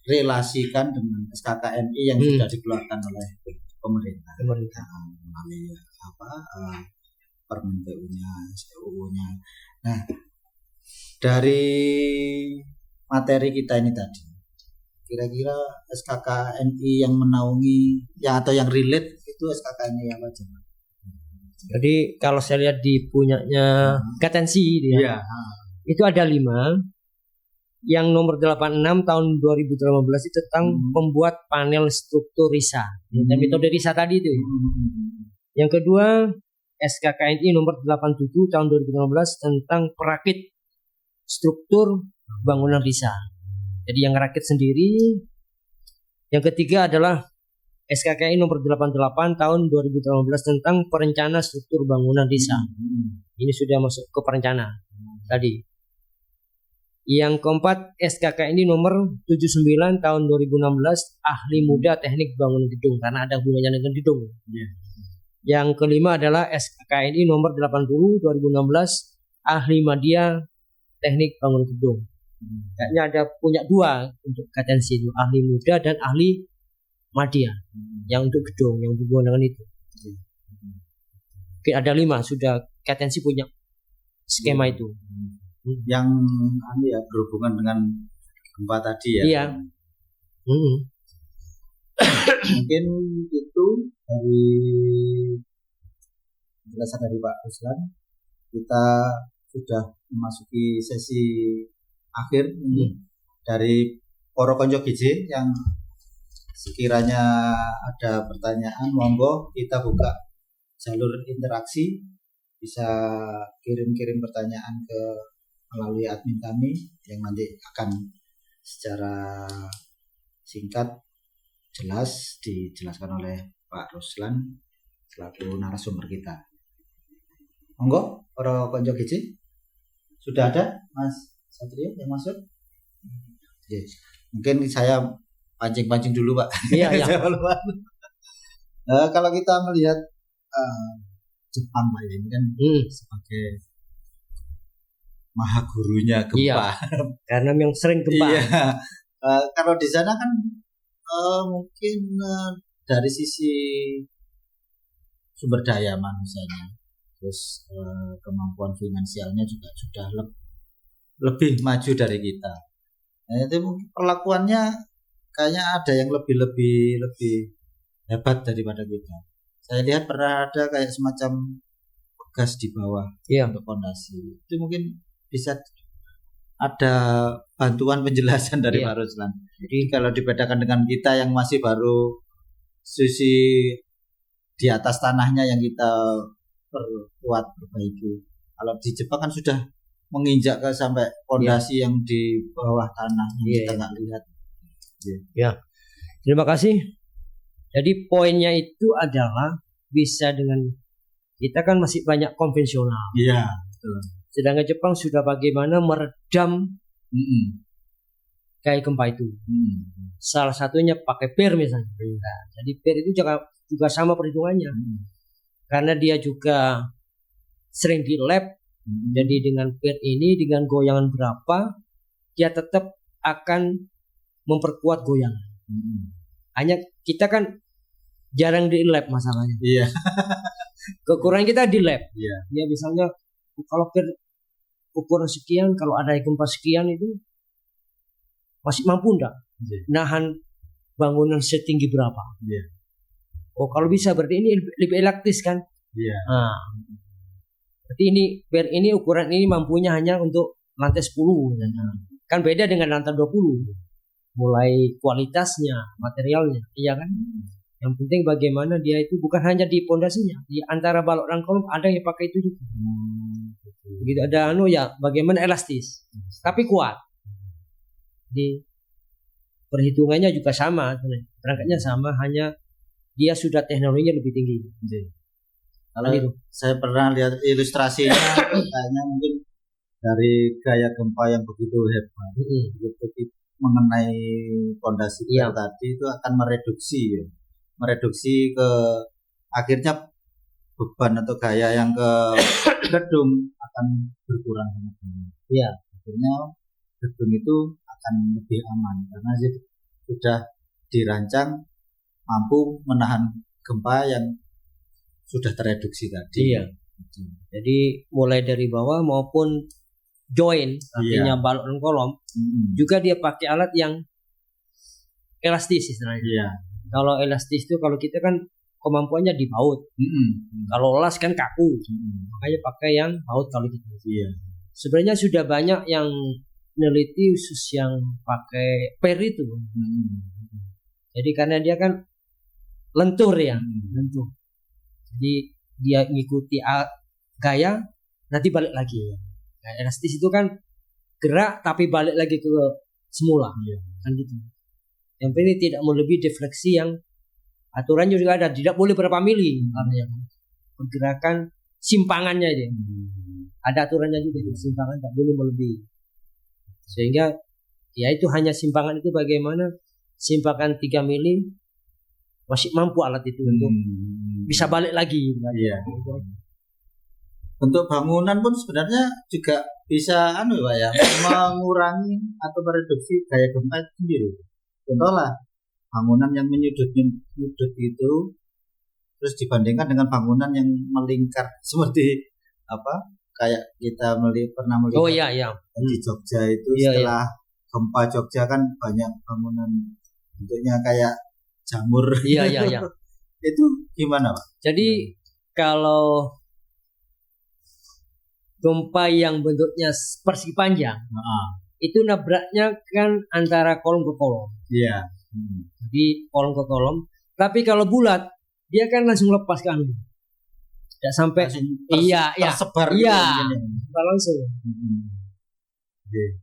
terrelasikan dengan SKKNI yang sudah dikeluarkan oleh pemerintah. Melalui Permen PU-nya, SPUU-nya. Nah, dari materi kita ini tadi, kira-kira SKKNI yang menaungi atau yang relate itu SKKNI yang macam apa? Jadi kalau saya lihat di punyanya Katensi itu ada 5. Yang nomor 86 tahun 2018 itu tentang membuat panel struktur RISA. Dan metode RISA tadi itu. Yang kedua SKKNI nomor 87 tahun 2015 tentang perakit struktur bangunan RISA. Jadi yang ngerakit sendiri. Yang ketiga adalah SKKNI nomor 88 tahun 2018 tentang perencana struktur bangunan RISA. Ini sudah masuk ke perencanaan tadi. Yang keempat SKKNI nomor 79 tahun 2016 ahli muda teknik bangunan gedung karena ada hubungannya dengan gedung. Yang kelima adalah SKKNI nomor 80 2016 ahli media teknik bangunan gedung. Kayaknya ada punya 2 untuk Katensi itu, ahli muda dan ahli media yang untuk gedung yang hubungan dengan itu. Oke, ada 5 sudah Katensi punya skema itu. yang berhubungan dengan gempa tadi ya. Iya. Mungkin itu dari penjelasan dari Pak Ruslan. Kita sudah memasuki sesi akhir dari Poro Konco GJ. Yang sekiranya ada pertanyaan, monggo kita buka jalur interaksi, bisa kirim-kirim pertanyaan melalui admin kami yang nanti akan secara singkat jelas dijelaskan oleh Pak Ruslan selaku narasumber kita. Monggo, Poro Konco GJ. Sudah ada Mas Satrio yang masuk? Mungkin saya pancing-pancing dulu Pak. Iya. Kalau kita melihat Jepang Pak, ini kan sebagai maha gurunya gempa. Iya, karena yang sering gempa. Iya. Kalau di sana kan mungkin dari sisi sumber daya manusianya, terus kemampuan finansialnya juga sudah lebih maju dari kita. Nah, itu mungkin perlakuannya kayaknya ada yang lebih hebat daripada kita. Saya lihat pernah ada kayak semacam gas di bawah untuk fondasi. Itu mungkin bisa ada bantuan penjelasan dari Pak Ruslan. Jadi kalau dibedakan dengan kita yang masih baru sisi di atas tanahnya yang kita perbaiki. Kalau di Jepang kan sudah menginjak ke sampai fondasi yang di bawah tanah yang kita nggak lihat. Ya, terima kasih. Jadi poinnya itu adalah bisa dengan kita kan masih banyak konvensional. Iya, betul. Sedangkan Jepang sudah bagaimana meredam kayak gempa itu. Salah satunya pakai PER misalnya. Nah, jadi PER itu juga sama perhitungannya. Karena dia juga sering di lab. Jadi dengan PER ini dengan goyangan berapa dia tetap akan memperkuat goyangan. Hanya kita kan jarang di lab masalahnya. Iya. Kekurangan kita di lab. Iya. Ya misalnya kalau PER ukuran sekian, kalau ada gempa sekian itu masih mampu enggak nahan bangunan setinggi berapa? Iya. Oh kalau bisa berarti ini lebih elastis kan? Iya. Nah, berarti ini PER ini ukuran ini mampunya hanya untuk lantai 10. Kan beda dengan lantai 20. Mulai kualitasnya, materialnya, iya kan? Yang penting bagaimana dia itu bukan hanya di pondasinya, di antara balok dan kolom ada yang pakai itu juga. Begitu ada bagaimana elastis, tapi kuat. Di perhitungannya juga sama, perangkatnya sama, hanya dia sudah teknologinya lebih tinggi. Kalau saya pernah lihat ilustrasinya, kayaknya mungkin dari gaya gempa yang begitu hebat, mengenai fondasi tadi itu akan mereduksi ke akhirnya beban atau gaya yang ke gedung akan berkurang. Iya. Akhirnya gedung itu akan lebih aman karena sudah dirancang mampu menahan gempa yang sudah tereduksi tadi. Iya. Jadi mulai dari bawah maupun join, artinya balok dan kolom, juga dia pakai alat yang elastis istilahnya. Iya. Kalau elastis itu kalau kita kan kemampuannya di baut. Kalau las kan kaku. Makanya pakai yang baut kalau gitu. Iya. Sebenarnya sudah banyak yang meneliti khusus yang pakai PER itu. Jadi karena dia kan lentur ya, lentur. Jadi dia ngikuti gaya, nanti balik lagi. Nah, elastis itu kan gerak tapi balik lagi ke semula, kan gitu. Yang penting tidak melebihi defleksi yang aturannya juga ada, tidak boleh berapa mili, artinya pergerakan simpangannya itu. Ada aturannya juga, simpangan tidak boleh melebihi. Sehingga ya itu hanya simpangan itu bagaimana simpangan 3 mili masih mampu alat itu untuk bisa balik lagi. Iya. Untuk bangunan pun sebenarnya juga bisa Pak ya, mengurangi atau mereduksi gaya gempa itu sendiri. Contohlah bangunan yang menyudut itu terus dibandingkan dengan bangunan yang melingkar seperti kayak kita pernah melihat Oh iya iya. di Jogja itu Iya, setelah gempa Jogja kan banyak bangunan bentuknya kayak jamur. Iya iya iya. Itu gimana Pak? Jadi kalau gempa yang bentuknya persegi panjang itu nabraknya kan antara kolom ke kolom. Iya. Jadi kolom ke kolom. Tapi kalau bulat dia kan langsung lepas ke anu. Tidak sampai iya tersebar iya gitu, langsung.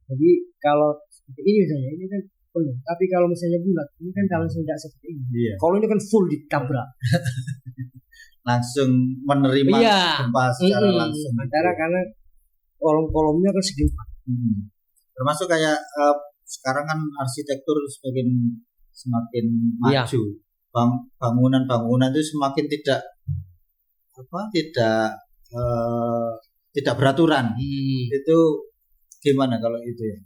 Jadi kalau seperti ini misalnya ini kan penuh. Tapi kalau misalnya bulat ini kan langsung tidak seperti ini. Iya. Kalau ini kan full ditabrak. Langsung menerima gempa secara langsung. Antara karena kolom-kolomnya kan segi empat. Termasuk kayak sekarang kan arsitektur semakin maju. Bangunan-bangunan itu semakin tidak beraturan. Itu gimana kalau itu ya?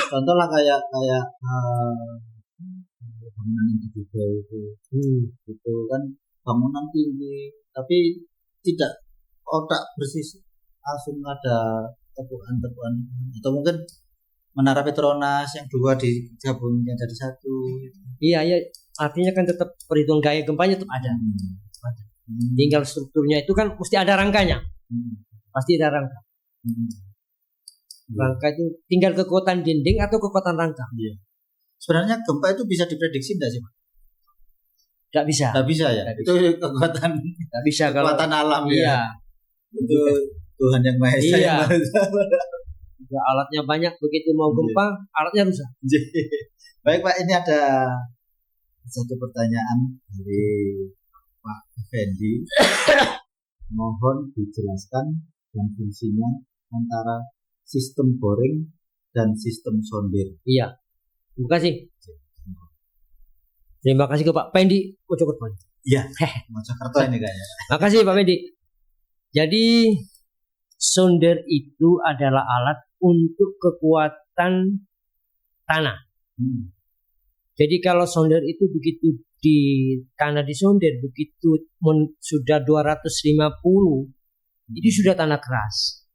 Contoh lah kayak bangunan yang di Dubai itu kan bangunan tinggi tapi tidak bersih, langsung ada tepuan atau mungkin Menara Petronas yang 2 digabungnya jadi 1. Iya, artinya kan tetap perhitungan gaya gempanya tetap ada. Tinggal strukturnya itu kan mesti ada rangkanya. Pasti ada rangka. Rangka itu tinggal kekuatan dinding atau kekuatan rangka. Iya. Sebenarnya gempa itu bisa diprediksi enggak sih Pak? Tidak bisa. Tidak bisa ya. Itu kekuatan. Tidak bisa kekuatan alam iya. Ya. Itu Tuhan yang Maha Esa. Iya. Ya, alatnya banyak, begitu mau gempa alatnya rusak. Baik Pak, ini ada satu pertanyaan dari Pak Fendi. Mohon dijelaskan dan fungsinya antara sistem boring dan sistem sondir. Iya. Terima kasih. Terima kasih ke Pak Fendi Mojokerto. Iya. Mojokerto ini kayaknya. Makasih Pak Fendi. Jadi sonder itu adalah alat untuk kekuatan tanah. Jadi kalau sonder itu begitu di tanah disonder begitu sudah 250 itu sudah tanah keras.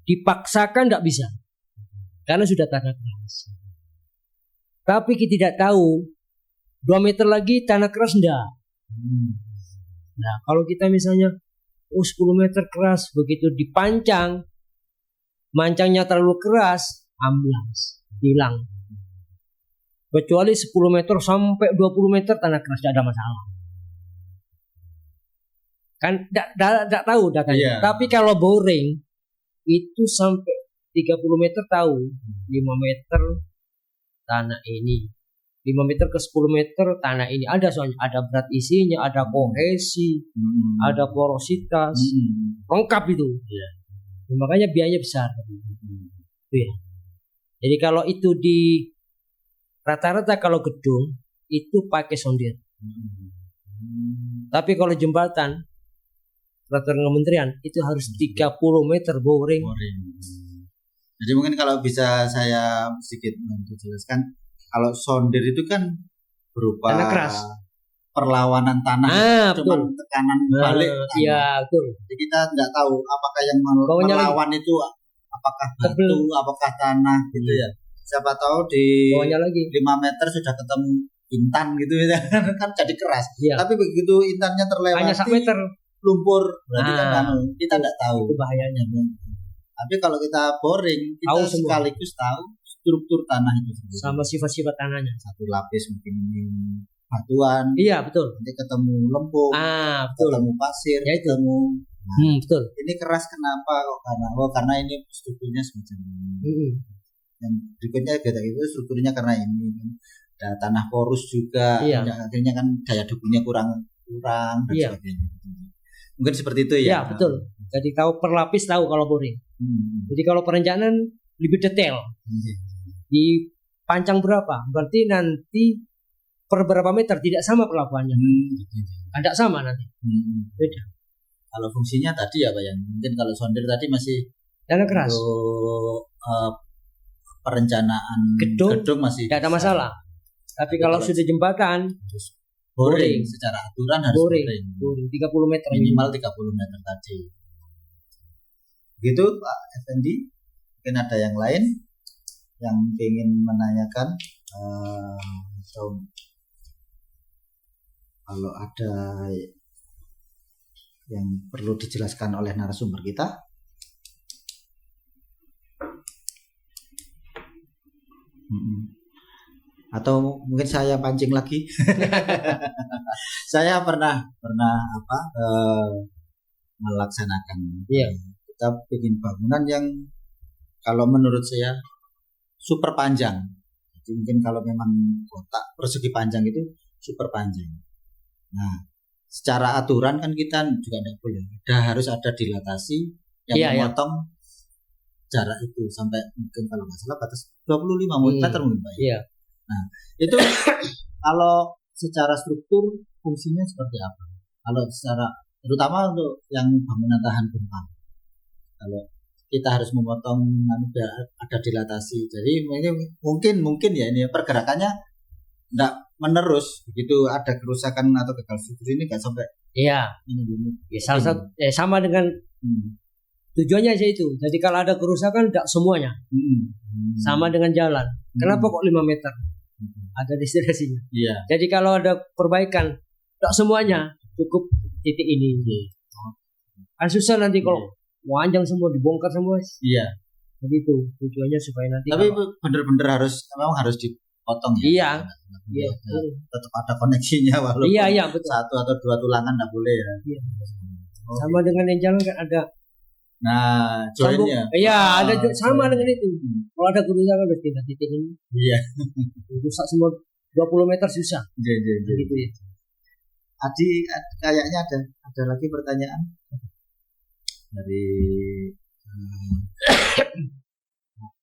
Dipaksakan tidak bisa karena sudah tanah keras. Tapi kita tidak tahu 2 meter lagi tanah keras enggak. Nah kalau kita misalnya 10 meter keras begitu dipancang, mancangnya terlalu keras, amblas, hilang. Kecuali 10 meter sampai 20 meter tanah keras tidak ada masalah. Kan tidak tahu datanya. Yeah. Tapi kalau boring itu sampai 30 meter tahu, 5 meter tanah ini, 5 meter ke 10 meter tanah ini ada soalnya, ada berat isinya, ada kohesi, ada porositas, lengkap itu. Yeah. Makanya biayanya besar. Ya. Jadi kalau itu di rata-rata kalau gedung itu pakai sondir. Tapi kalau jembatan peraturan kementerian itu harus 30 meter boring. Jadi mungkin kalau bisa saya sedikit menjelaskan, kalau sondir itu kan berupa tanah keras. Perlawanan tanah, cuma tekanan balik. Iya, betul. Jadi kita tidak tahu apakah yang melawan itu apakah batu, apakah tanah gitu ya. Siapa tahu di 5 meter sudah ketemu intan gitu ya, kan jadi keras. Iya. Tapi begitu intannya terlewati hanya 1 meter lumpur, berarti kan kita tidak tahu. Itu bahayanya. Tapi kalau kita boring, kita sekaligus tahu struktur tanah itu sendiri. Sama sifat-sifat tanahnya. Satu lapis mungkin ini batuan. Iya, betul. Nanti ketemu lempung, ketemu pasir, ya, ketemu. Betul. Ini keras kenapa kok? Karena ini strukturnya semacam ini. Yang berikutnya beda itu strukturnya karena ini. Ada tanah porus juga. Iya. Akhirnya kan daya dukungnya kurang dan sebagainya. Mungkin seperti itu ya. Iya, betul. Jadi tahu per lapis tahu kalau boring. Jadi kalau perencanaan lebih detail. Di pancang berapa? Berarti nanti per berapa meter tidak sama perlakuannya. Tidak sama nanti. Beda. Kalau fungsinya tadi apa yang mungkin kalau sondir tadi masih tanah keras. Untuk perencanaan gedung masih tidak ada masalah. Tapi kalau sudah jembatan boring. Secara aturan harus boring. 30 meter Minimal 30 meter tadi. Gitu Pak Effendi. Mungkin ada yang lain yang ingin menanyakan kalau ada yang perlu dijelaskan oleh narasumber kita. Atau mungkin saya pancing lagi. Saya pernah melaksanakan. Kita bikin bangunan yang kalau menurut saya super panjang. Jadi mungkin kalau memang kotak persegi panjang itu super panjang. Nah, secara aturan kan kita juga tidak boleh. Harus ada dilatasi yang memotong jarak itu sampai mungkin kalau nggak salah batas 25 meter mungkin Pak. Iya. Nah, itu kalau secara struktur fungsinya seperti apa? Kalau secara terutama untuk yang bangunan tahan gempa. Kalau kita harus memotong ada dilatasi. Jadi mungkin ya ini pergerakannya enggak menerus, begitu ada kerusakan atau gagal struktur ini enggak sampai. Iya. Salah satu sama dengan tujuannya aja itu. Jadi kalau ada kerusakan enggak semuanya. Sama dengan jalan. Kenapa kok 5 meter? Ada destinasinya. Iya. Jadi kalau ada perbaikan enggak semuanya, cukup titik ini. Kan susah nanti kalau panjang semua dibongkar semua. Iya. Begitu tujuannya supaya nanti. Tapi benar-benar memang harus dipotong ya. Iya. Tetap ada koneksinya walaupun betul. 1 atau 2 tulangan enggak boleh ya. Iya. Sama dengan yang jalan kan ada. Nah, joinnya. Iya, ada sama dengan itu. Kalau ada kerusakan harus pindah titik ini. Iya. Rusak semua 20 meter susah. Iya. Gitu ya. Adi kayaknya ada lagi pertanyaan dari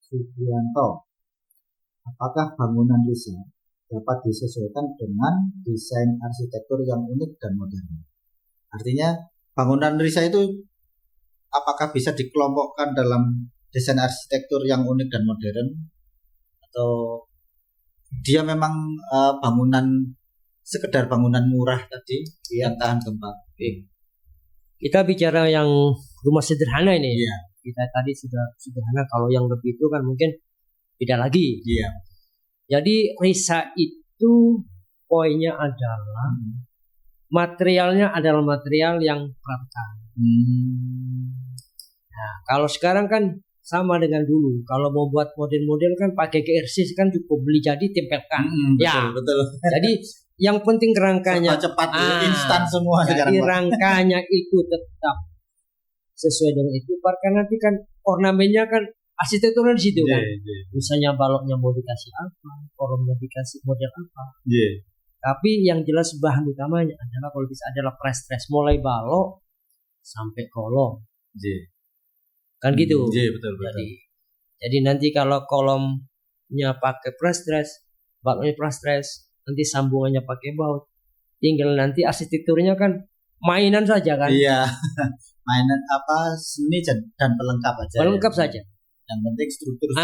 Sugianto. Apakah bangunan Risa dapat disesuaikan dengan desain arsitektur yang unik dan modern? Artinya bangunan Risa itu apakah bisa dikelompokkan dalam desain arsitektur yang unik dan modern, atau dia memang sekedar bangunan murah tadi yang tahan gempa? Kita bicara yang rumah sederhana ini. Iya. Kita tadi sudah sederhana, kalau yang lebih itu kan mungkin tidak lagi. Iya. Jadi Risa itu poinnya adalah materialnya adalah material yang pramuka. Nah, kalau sekarang kan sama dengan dulu. Kalau mau buat model-model kan pakai GRC kan cukup beli jadi tempelkan. Betul. Jadi yang penting kerangkanya cepat instan semua. Jadi rangkanya itu tetap sesuai dengan itu. Karena nanti kan ornamennya kan arsitekturnya di situ kan. Misalnya baloknya mau dikasih apa, kolomnya dikasih model apa. Tapi yang jelas bahan utamanya adalah kalau bisa adalah press mulai balok sampai kolom. Kan gitu. Betul. Jadi nanti kalau kolomnya pakai press, baloknya press, nanti sambungannya pakai baut. Tinggal nanti arsitekturnya kan mainan saja kan. Iya. Mainan seni dan pelengkap aja. Pelengkap saja. Yang penting struktur itu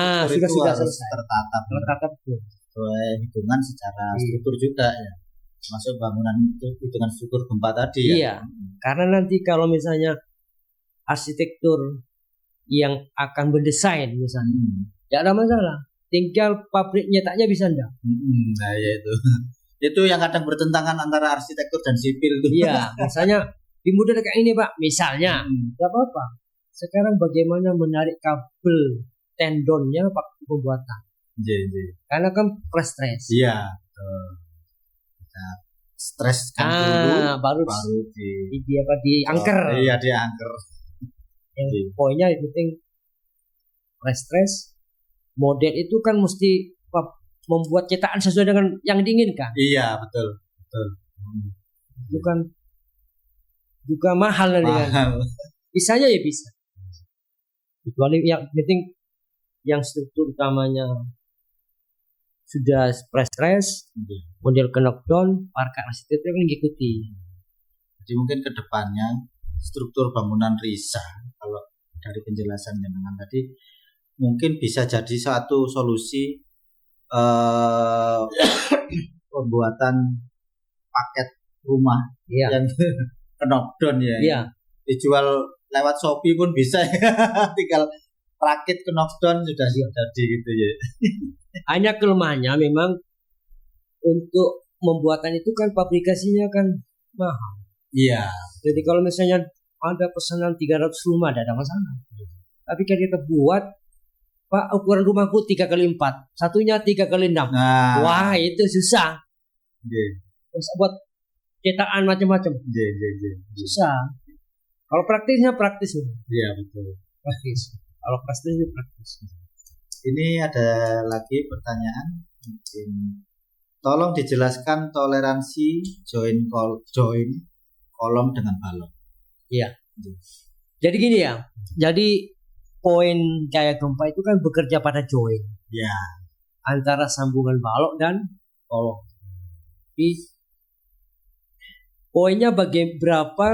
sudah harus selesai. Tertata sesuai hitungan secara struktur juga ya. Masuk bangunan itu hitungan struktur gempa tadi ya. Iya. Karena nanti kalau misalnya arsitektur yang akan mendesain misalnya, tidak ada masalah. Tinggal pabrik nyetaknya bisa enggak? Nah ya itu yang kadang bertentangan antara arsitektur dan sipil itu. Iya, misalnya di model kayak ini Pak, misalnya, nggak apa-apa. Sekarang bagaimana menarik kabel tendonnya Pak pembuatan? Karena kan press. Iya. Kita stres kan dulu, baru diangker. Iya diangker. Yang poinnya yang penting press. Model itu kan mesti membuat cetakan sesuai dengan yang diinginkan. Iya betul. Bukan juga mahal kan. Bisanya ya bisa. Kecuali yang penting yang struktur utamanya sudah press, model knockdown, parka arsitektur kan ngikuti. Jadi mungkin kedepannya struktur bangunan Risa, kalau dari penjelasan dengan tadi, mungkin bisa jadi satu solusi pembuatan paket rumah Iya. yang knockdown ya. Iya. Dijual lewat Shopee pun bisa. Tinggal rakit knockdown sudah jadi gitu ya. Hanya kelemahannya memang untuk pembuatan itu kan pabrikasinya kan mahal. Iya. Jadi kalau misalnya ada pesanan 300 rumah tidak ada masalah. Tapi kan kita buat, Pak, ukuran rumahku 3x4, satunya 3x6. Nah, Wah, itu susah. iya. Terus buat cetakan macam-macam. Iya. Susah. Kalau praktisnya praktis. Iya, betul. Praktis. Kalau praktisnya praktis. Ini ada lagi pertanyaan. Mungkin tolong dijelaskan toleransi join kolom dengan balok. Iya. Jadi gini ya. Jadi poin gaya gempa itu kan bekerja pada join. Ya. Antara sambungan balok dan kolom. Jadi poinnya berapa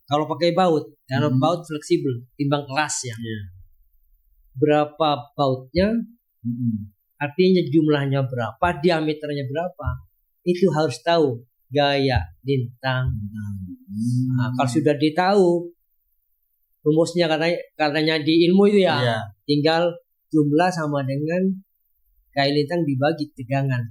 kalau pakai baut? Karena baut fleksibel, timbang kelas ya. Berapa bautnya? Artinya jumlahnya berapa, diameternya berapa? Itu harus tahu gaya lintang. Nah, kalau sudah ditahu rumusnya katanya di ilmu itu ya, tinggal jumlah sama dengan gaya lintang dibagi tegangan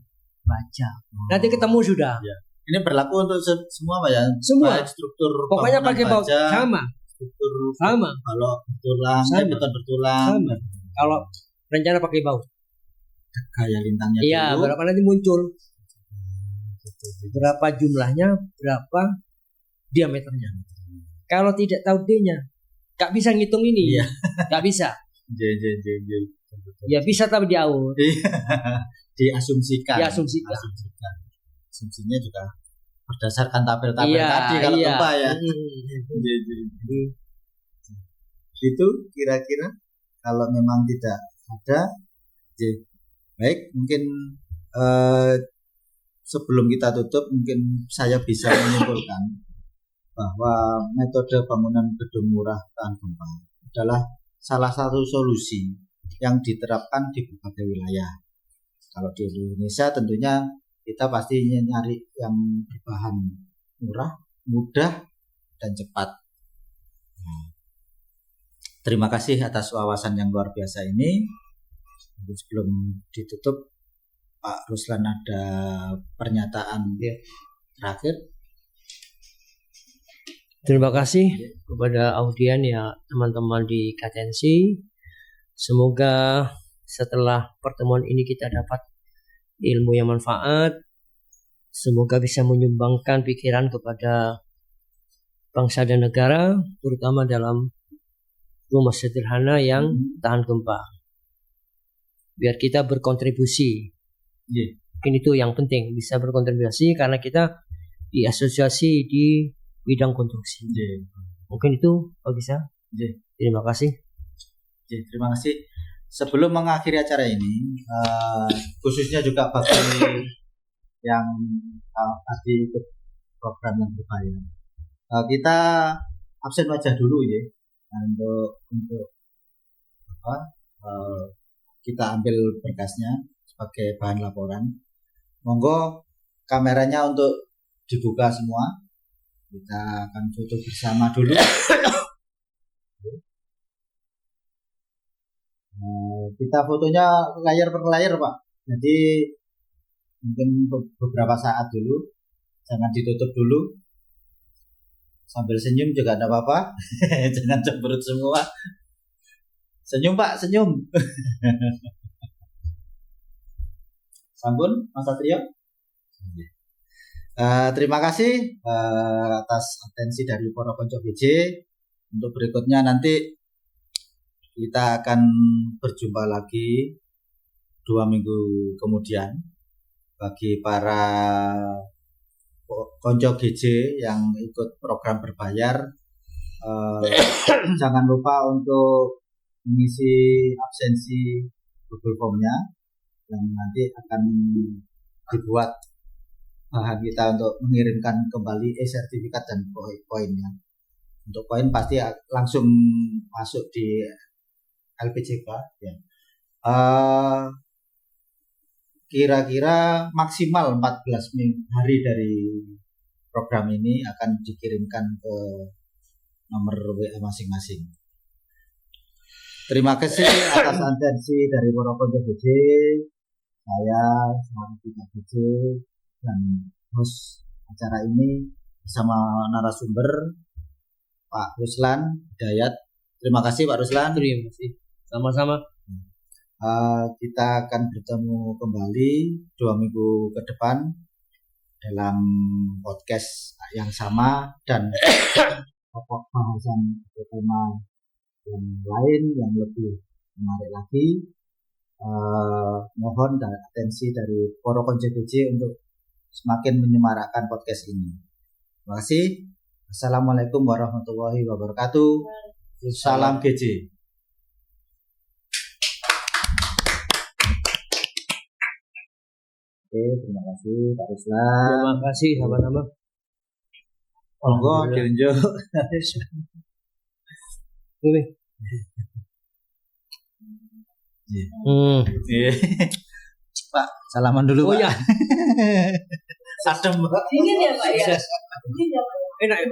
baja. Nanti ketemu sudah. Ini berlaku untuk semua Pak ya? Semua. Baik struktur Pokoknya pakai baut sama. Struktur sama. Balok bertulang, beton bertulang. Sama. Kalau rencana pakai baut. Gaya lintangnya iya, dulu. berapa nanti muncul. Berapa jumlahnya, berapa diameternya. Kalau tidak tahu D-nya, gak bisa ngitung ini. Iya. Gak bisa. Ya bisa tapi diaur. Diasumsikan. Asumsinya juga berdasarkan tabel-tabel tadi kalau gempa ya. Itu kira-kira kalau memang tidak ada. Baik, mungkin sebelum kita tutup mungkin saya bisa menyimpulkan bahwa metode bangunan gedung murah tahan gempa adalah salah satu solusi yang diterapkan di berbagai wilayah. Kalau di Indonesia tentunya kita pasti nyari yang berbahan murah, mudah, dan cepat. Terima kasih atas wawasan yang luar biasa ini. Sebelum ditutup, Pak Ruslan ada pernyataan terakhir. Terima kasih kepada audien ya, teman-teman di KTNC. Semoga setelah pertemuan ini kita dapat ilmu yang manfaat. Semoga bisa menyumbangkan pikiran kepada bangsa dan negara, terutama dalam rumah sederhana yang tahan gempa. Biar kita berkontribusi. Mungkin itu yang penting, bisa berkontribusi karena kita di asosiasi di bidang konstruksi. Mungkin itu Pak bisa. Terima kasih. Terima kasih. Sebelum mengakhiri acara ini, khususnya juga bagi yang tadi ikut program yang berbayar, kita absen wajah dulu ya, untuk kita ambil berkasnya sebagai bahan laporan. Monggo kameranya untuk dibuka semua. Kita akan foto bersama dulu. Kita fotonya layar per layar Pak. Jadi mungkin beberapa saat dulu, jangan ditutup dulu. Sambil senyum juga tidak apa-apa. Jangan cemberut semua. Senyum Pak, senyum. Sampun Mas Satrio. Terima kasih atas atensi dari Poro Konco BJ. Untuk berikutnya nanti kita akan berjumpa lagi 2 minggu kemudian. Bagi para konco GJ yang ikut program berbayar, jangan lupa untuk mengisi absensi Google Form-nya yang nanti akan dibuat bahan kita untuk mengirimkan kembali sertifikat dan poinnya. Untuk poin pasti langsung masuk di LPJK ya. kira-kira maksimal 14 hari dari program ini akan dikirimkan ke nomor WA masing-masing. Terima kasih atas atensi dari Porokonco BJ. Saya selaku BJ dan host acara ini bersama narasumber Pak Ruslan Hidayat. Terima kasih Pak Ruslan. Terima kasih. Sama-sama. Kita akan bertemu kembali 2 minggu ke depan dalam podcast yang sama dan pokok bahasan tema yang lain yang lebih menarik lagi. Mohon dan atensi dari Porokonco BJ untuk semakin menyemarakkan podcast ini. Terima kasih. Assalamualaikum warahmatullahi wabarakatuh. Salam GJ. Oke, terima kasih Pak Ruslan. Terima kasih sama-sama. Monggo diunjuk. Ini. Pak, salaman dulu. Oh Pak. ya. Adem, Pak. Ini dia Pak ya. Enak ya.